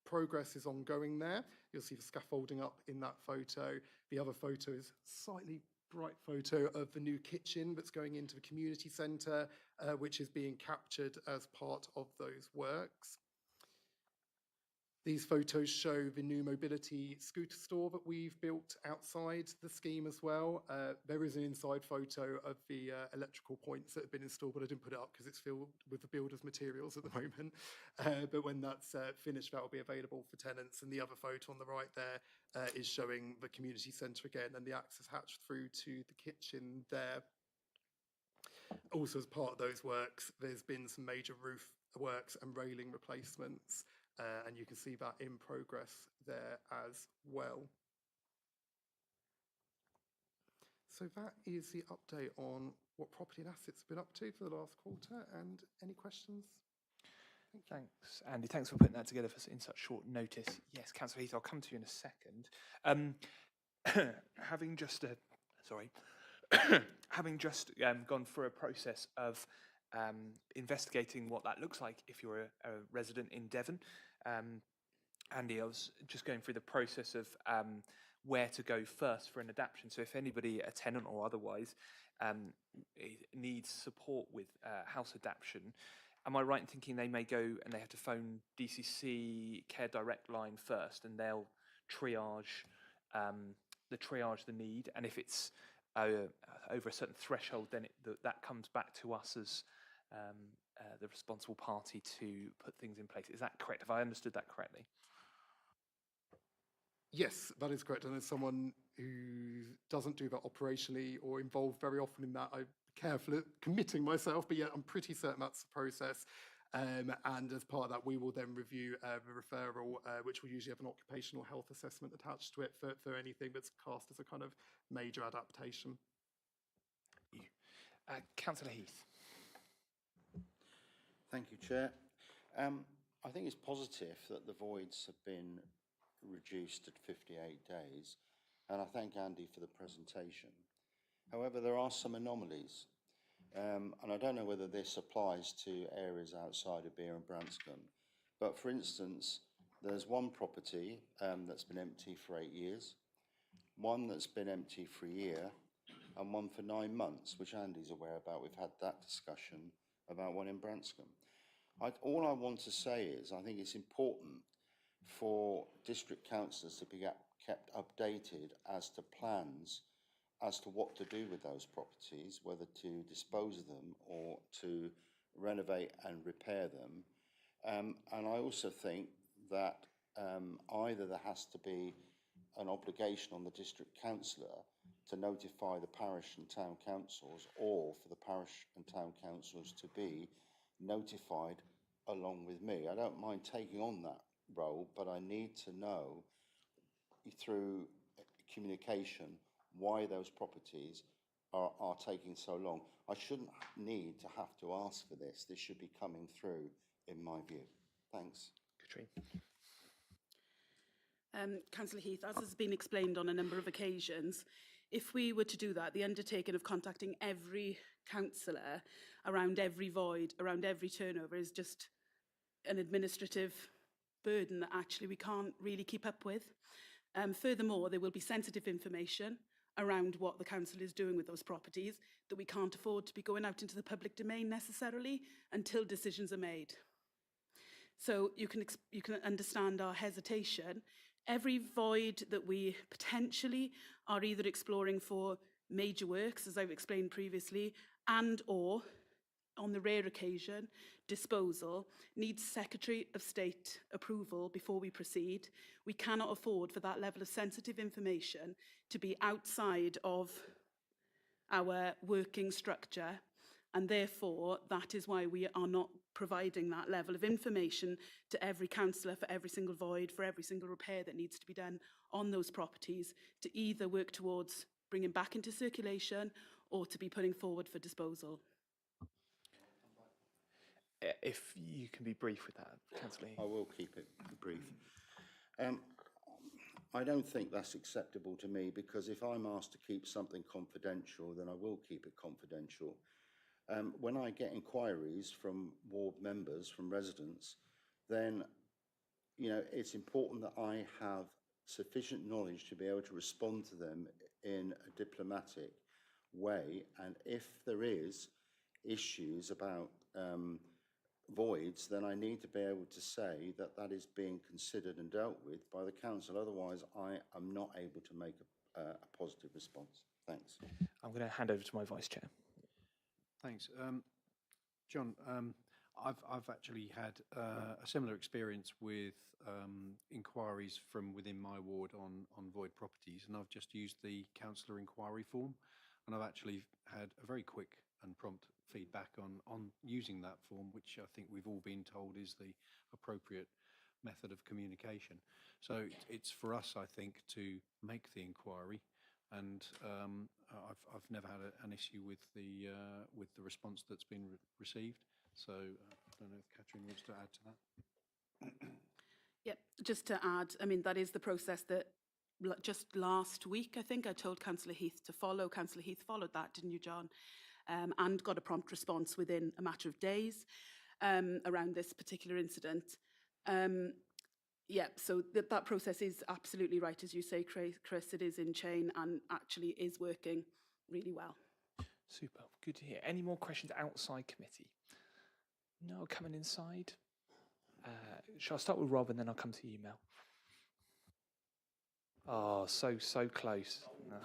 Progress is ongoing there. You'll see the scaffolding up in that photo. The other photo is slightly bright photo of the new kitchen that's going into the community centre, which is being captured as part of those works. These photos show the new mobility scooter store that we've built outside the scheme as well. There is an inside photo of the electrical points that have been installed, but I didn't put it up because it's filled with the builder's materials at the moment. But when that's finished, that will be available for tenants. And the other photo on the right there is showing the community centre again and the access hatch through to the kitchen there. Also, as part of those works, there's been some major roof works and railing replacements. And you can see that in progress there as well. So that is the update on what property and assets have been up to for the last quarter. And any questions? Thanks, Andy. Thanks for putting that together in such short notice. Yes, Councillor Heath, I'll come to you in a second. Having just gone through a process of investigating what that looks like if you're a resident in Devon. Andy, I was just going through the process of where to go first for an adaptation. So if anybody, a tenant or otherwise, needs support with house adaptation, am I right in thinking they may go and they have to phone DCC Care Direct line first, and they'll triage the need, and if it's over a certain threshold, then that comes back to us as the responsible party to put things in place. Is that correct? Have I understood that correctly? Yes, that is correct. And as someone who doesn't do that operationally or involved very often in that, I careful at committing myself, but yeah, I'm pretty certain that's the process. And as part of that, we will then review the referral, which will usually have an occupational health assessment attached to it for anything that's cast as a kind of major adaptation. Councillor Heath. Thank you, Chair. I think it's positive that the voids have been reduced at 58 days, and I thank Andy for the presentation. However, there are some anomalies, and I don't know whether this applies to areas outside of Beer and Branscombe, but for instance, there's one property that's been empty for 8 years, one that's been empty for a year, and one for 9 months, which Andy's aware about. We've had that discussion about one in Branscombe. All I want to say is I think it's important for district councillors to be kept updated as to plans as to what to do with those properties, whether to dispose of them or to renovate and repair them. And I also think that either there has to be an obligation on the district councillor to notify the parish and town councils, or for the parish and town councils to be notified along with me. I don't mind taking on that role, but I need to know through communication why those properties are taking so long. I shouldn't need to have to ask for this. This should be coming through, in my view. Thanks. Katrine. Councillor Heath, as has been explained on a number of occasions, if we were to do that, the undertaking of contacting every councillor around every void, around every turnover, is just an administrative burden that actually we can't really keep up with. Furthermore, there will be sensitive information around what the council is doing with those properties that we can't afford to be going out into the public domain necessarily until decisions are made. So you can understand our hesitation. Every void that we potentially are either exploring for major works, as I've explained previously, and or, on the rare occasion, disposal, needs Secretary of State approval before we proceed. We cannot afford for that level of sensitive information to be outside of our working structure, and therefore that is why we are not providing that level of information to every councillor for every single void, for every single repair that needs to be done on those properties, to either work towards bringing back into circulation or to be putting forward for disposal. If you can be brief with that, Councillor Heath. I will keep it brief. I don't think that's acceptable to me, because if I'm asked to keep something confidential, then I will keep it confidential. When I get inquiries from ward members, from residents, then, you know, it's important that I have sufficient knowledge to be able to respond to them in a diplomatic way. And if there is issues about voids, then I need to be able to say that that is being considered and dealt with by the council. Otherwise, I am not able to make a positive response. Thanks. I'm going to hand over to my Vice Chair. Thanks. John, I've actually had a similar experience with inquiries from within my ward on void properties, and I've just used the councillor inquiry form, and I've actually had a very quick and prompt feedback on using that form, which I think we've all been told is the appropriate method of communication. So it's for us, I think, to make the inquiry, and I've never had an issue with the response that's been received. So I don't know if Catherine wants to add to that. Yep, just to add, I mean, that is the process that just last week, I think, I told Councillor Heath to follow. Councillor Heath followed that, didn't you, John? And got a prompt response within a matter of days around this particular incident. Yeah, so that process is absolutely right, as you say, Chris. It is in chain and actually is working really well. Super, good to hear. Any more questions outside committee? No, coming inside. Shall I start with Rob and then I'll come to you, Mel? Oh, so close. No.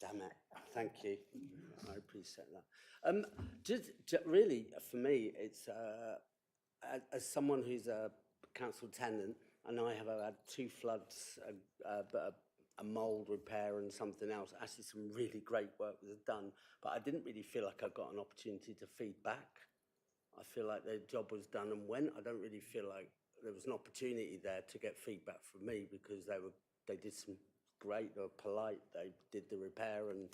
Damn it. Thank you. I appreciate that. Just really, for me, it's as someone who's a council tenant, and I have had 2 floods a mould repair and something else. Actually, some really great work was done, but I didn't really feel like I got an opportunity to feed back. I feel like their job was done and went. I don't really feel like there was an opportunity there to get feedback from me, because they did some great, they were polite, they did the repair, and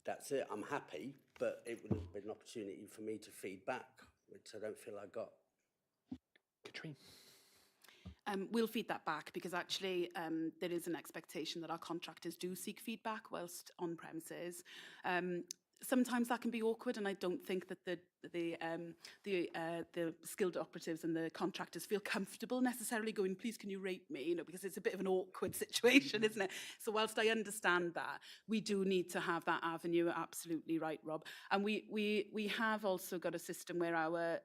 that's it. I'm happy, but it would have been an opportunity for me to feed back, which I don't feel I got. Katrine. We'll feed that back, because actually there is an expectation that our contractors do seek feedback whilst on premises. Sometimes that can be awkward, and I don't think that the skilled operatives and the contractors feel comfortable necessarily going, please can you rate me, you know, because it's a bit of an awkward situation, isn't it? So whilst I understand that, we do need to have that avenue. You're absolutely right, Rob. And we have also got a system where our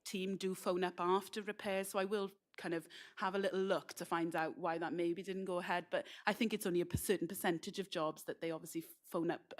team do phone up after repairs, so I will kind of have a little look to find out why that maybe didn't go ahead. But I think it's only a certain percentage of jobs that they obviously phone up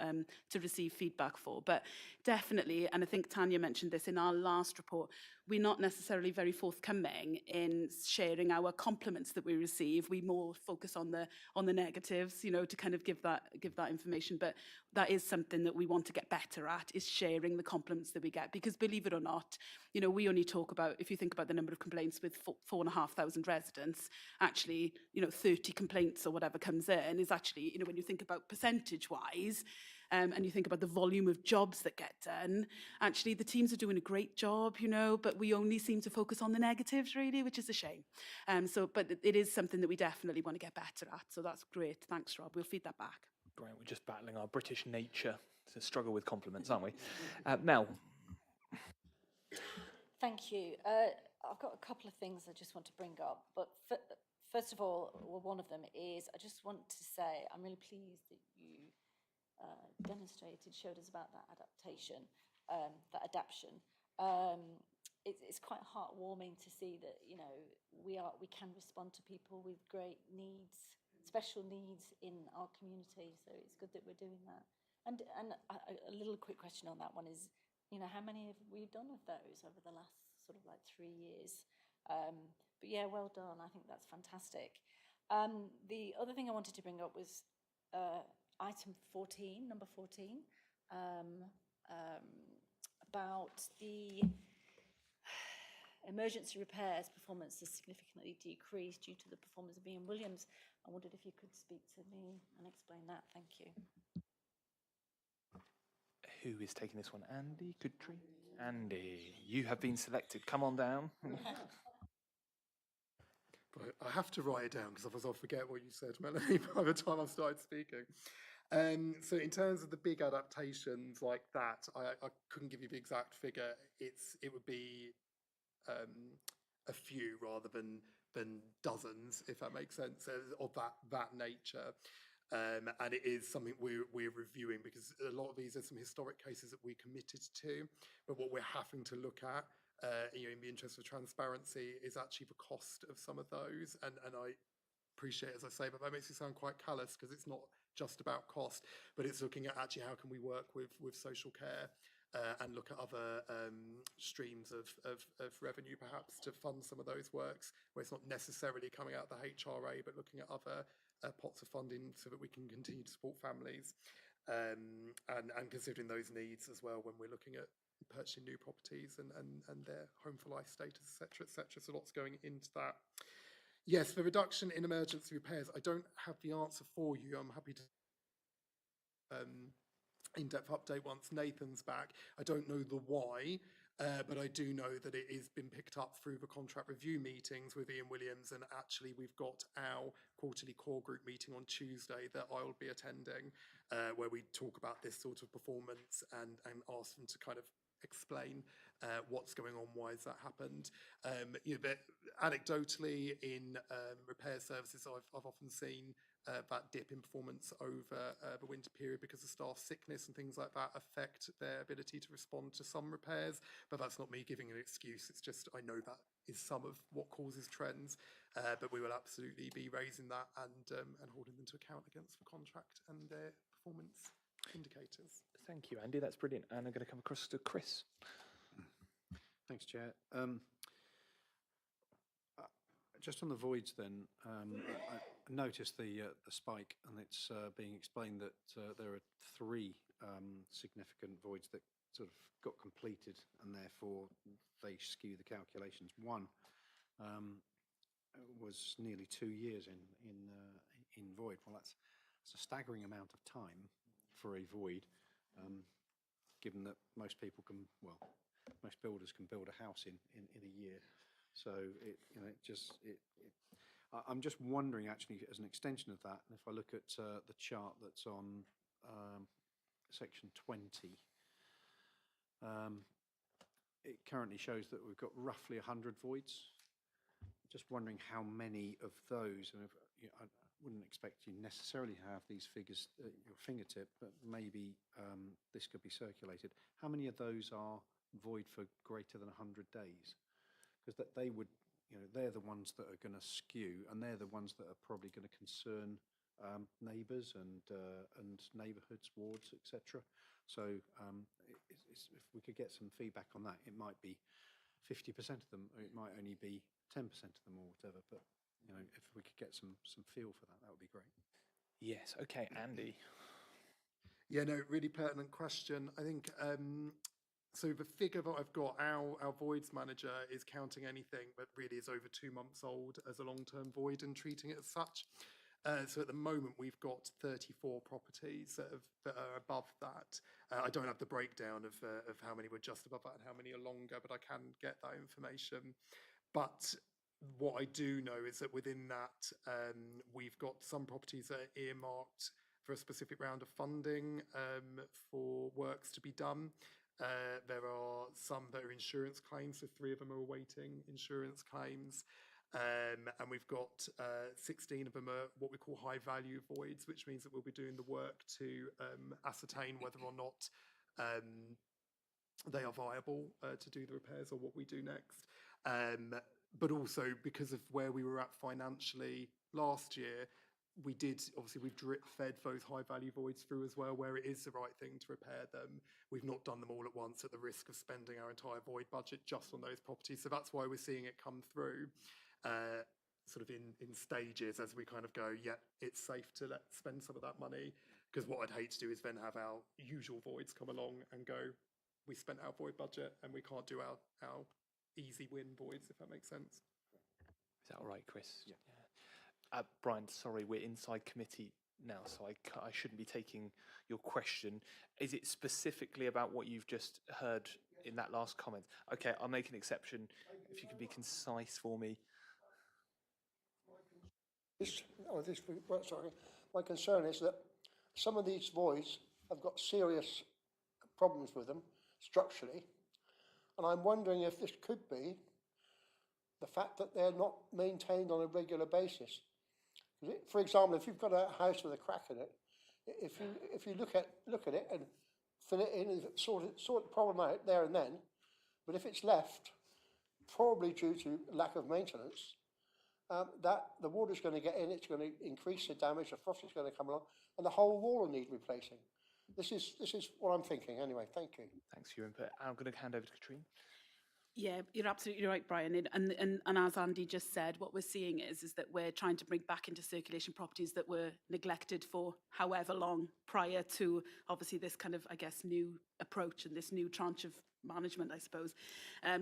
to receive feedback for. But definitely, and I think Tanya mentioned this in our last report, we're not necessarily very forthcoming in sharing our compliments that we receive. We more focus on the negatives, you know, to kind of give that information. But that is something that we want to get better at, is sharing the compliments that we get. Because believe it or not, you know, we only talk about, if you think about the number of complaints with 4,500 residents, actually, you know, 30 complaints or whatever comes in is actually, you know, when you think about percentage-wise, and you think about the volume of jobs that get done, actually the teams are doing a great job, you know, but we only seem to focus on the negatives really, which is a shame. But it is something that we definitely want to get better at. So that's great. Thanks, Rob. We'll feed that back. Great. We're just battling our British nature to struggle with compliments, aren't we? Mel. Thank you. I've got a couple of things I just want to bring up, but first of all, well, one of them is I just want to say I'm really pleased that you showed us about that adaptation, that adaption. It's quite heartwarming to see that, you know, we can respond to people with great needs, special needs in our community. So it's good that we're doing that. And a little quick question on that one is, you know, how many have we done of those over the last sort of like 3 years? But yeah, well done. I think that's fantastic. The other thing I wanted to bring up was item 14, number 14, about the emergency repairs performance has significantly decreased due to the performance of Ian Williams. I wondered if you could speak to me and explain that. Thank you. Who is taking this one? Andy? Katrine? Andy, you have been selected. Come on down. Right, I have to write it down because otherwise I'll forget what you said, Melanie, by the time I've started speaking. So in terms of the big adaptations like that, I couldn't give you the exact figure. It would be a few rather than dozens, if that makes sense, of that nature. And it is something we're reviewing, because a lot of these are some historic cases that we committed to, but what we're having to look at, you know, in the interest of transparency, is actually the cost of some of those. And I appreciate, as I say, but that makes it sound quite callous, because it's not just about cost, but it's looking at actually how can we work with social care and look at other streams of revenue perhaps to fund some of those works, where it's not necessarily coming out of the HRA, but looking at other pots of funding so that we can continue to support families, and considering those needs as well when we're looking at purchasing new properties and their home for life status, etc., etc. So lots going into that. Yes, the reduction in emergency repairs, I don't have the answer for you. I'm happy to in-depth update once Nathan's back. I don't know the why, but I do know that it has been picked up through the contract review meetings with Ian Williams, and actually we've got our quarterly core group meeting on Tuesday that I will be attending, where we talk about this sort of performance and ask them to kind of explain what's going on, why has that happened. You know, but anecdotally in repair services, I've often seen that dip in performance over the winter period because of staff sickness and things like that affect their ability to respond to some repairs. But that's not me giving an excuse. It's just I know that is some of what causes trends. But we will absolutely be raising that and holding them to account against the contract and their performance indicators. Thank you, Andy. That's brilliant. And I'm going to come across to Chris. Thanks, Chair. Just on the voids then, I noticed the spike, and it's being explained that there are 3 significant voids that sort of got completed, and therefore they skew the calculations. One was nearly 2 years in void. Well, that's a staggering amount of time for a void, given that most people can, well, most builders can build a house in a year. So I'm just wondering, actually, as an extension of that, and if I look at the chart that's on section 20, it currently shows that we've got roughly 100 voids. Just wondering how many of those, and I wouldn't expect you necessarily to have these figures at your fingertip, but maybe this could be circulated. How many of those are void for greater than 100 days? Because they would, they're the ones that are going to skew, and they're the ones that are probably going to concern neighbours and neighbourhoods, wards, etc. So if we could get some feedback on that, it might be 50% of them, or it might only be 10% of them, or whatever. But if we could get some feel for that, that would be great. Yes. Okay, Andy. Yeah, no, really pertinent question. I think so. The figure that I've got, our voids manager is counting anything that really is over 2 months old as a long-term void and treating it as such. So at the moment, we've got 34 properties that are above that. I don't have the breakdown of how many were just above that and how many are longer, but I can get that information. But what I do know is that within that, we've got some properties that are earmarked for a specific round of funding for works to be done. There are some that are insurance claims, so 3 of them are awaiting insurance claims. And we've got 16 of them are what we call high value voids, which means that we'll be doing the work to ascertain whether or not they are viable to do the repairs or what we do next. But also because of where we were at financially last year, we've drip fed those high value voids through as well, where it is the right thing to repair them. We've not done them all at once at the risk of spending our entire void budget just on those properties. So that's why we're seeing it come through sort of in stages as we kind of go, yeah, it's safe to spend some of that money. Because what I'd hate to do is then have our usual voids come along and go, we spent our void budget and we can't do our easy win voids, if that makes sense. Is that all right, Chris? Yeah. Brian, sorry, we're inside committee now, so I shouldn't be taking your question. Is it specifically about what you've just heard in that last comment? Okay, I'll make an exception. If you can be concise for me. My concern is that some of these voids have got serious problems with them structurally, and I'm wondering if this could be the fact that they're not maintained on a regular basis. For example, if you've got a house with a crack in it, if you look at it and fill it in and sort the problem out there and then, but if it's left, probably due to lack of maintenance, that the water's going to get in, it's going to increase the damage, the frost is going to come along, and the whole wall will need replacing. This is what I'm thinking anyway. Thank you. Thanks for your input. I'm going to hand over to Katrine. Yeah, you're absolutely right, Brian. And as Andy just said, what we're seeing is that we're trying to bring back into circulation properties that were neglected for however long prior to, obviously, this kind of, I guess, new approach and this new tranche of management, I suppose.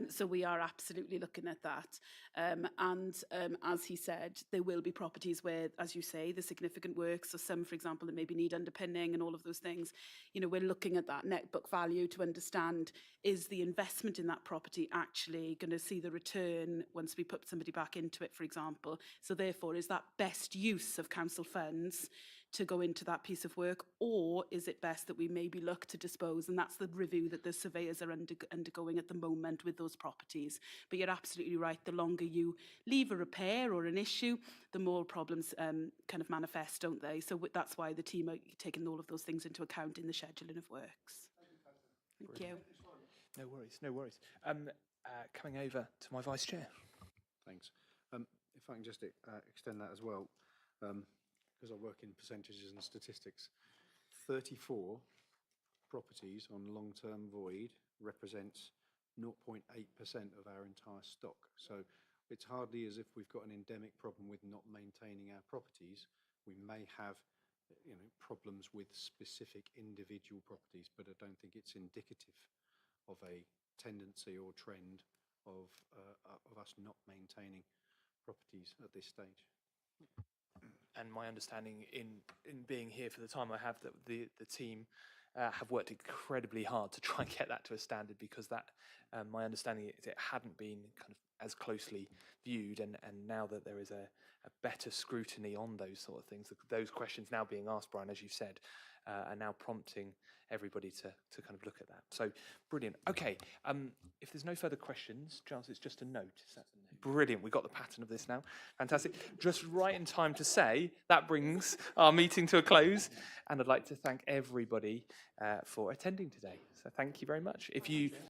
So we are absolutely looking at that. And as he said, there will be properties where, as you say, the significant work, so some, for example, that maybe need underpinning and all of those things, we're looking at that net book value to understand, is the investment in that property actually going to see the return once we put somebody back into it, for example? So therefore, is that best use of council funds to go into that piece of work, or is it best that we maybe look to dispose? And that's the review that the surveyors are undergoing at the moment with those properties. But you're absolutely right, the longer you leave a repair or an issue, the more problems kind of manifest, don't they? So that's why the team are taking all of those things into account in the scheduling of works. Thank you. No worries, no worries. Coming over to my vice chair. Thanks. If I can just extend that as well, because I work in percentages and statistics, 34 properties on long-term void represents 0.8% of our entire stock. So it's hardly as if we've got an endemic problem with not maintaining our properties. We may have, problems with specific individual properties, but I don't think it's indicative of a tendency or trend of us not maintaining properties at this stage. And my understanding in being here for the time I have, that the team have worked incredibly hard to try and get that to a standard, because that, my understanding is it hadn't been kind of as closely viewed, and now that there is a better scrutiny on those sort of things, those questions now being asked, Brian, as you said, are now prompting everybody to kind of look at that. So brilliant. Okay, if there's no further questions, Giles, it's just a note. Is that brilliant? We got the pattern of this now. Fantastic. Just right in time to say that brings our meeting to a close, and I'd like to thank everybody for attending today. So thank you very much. If you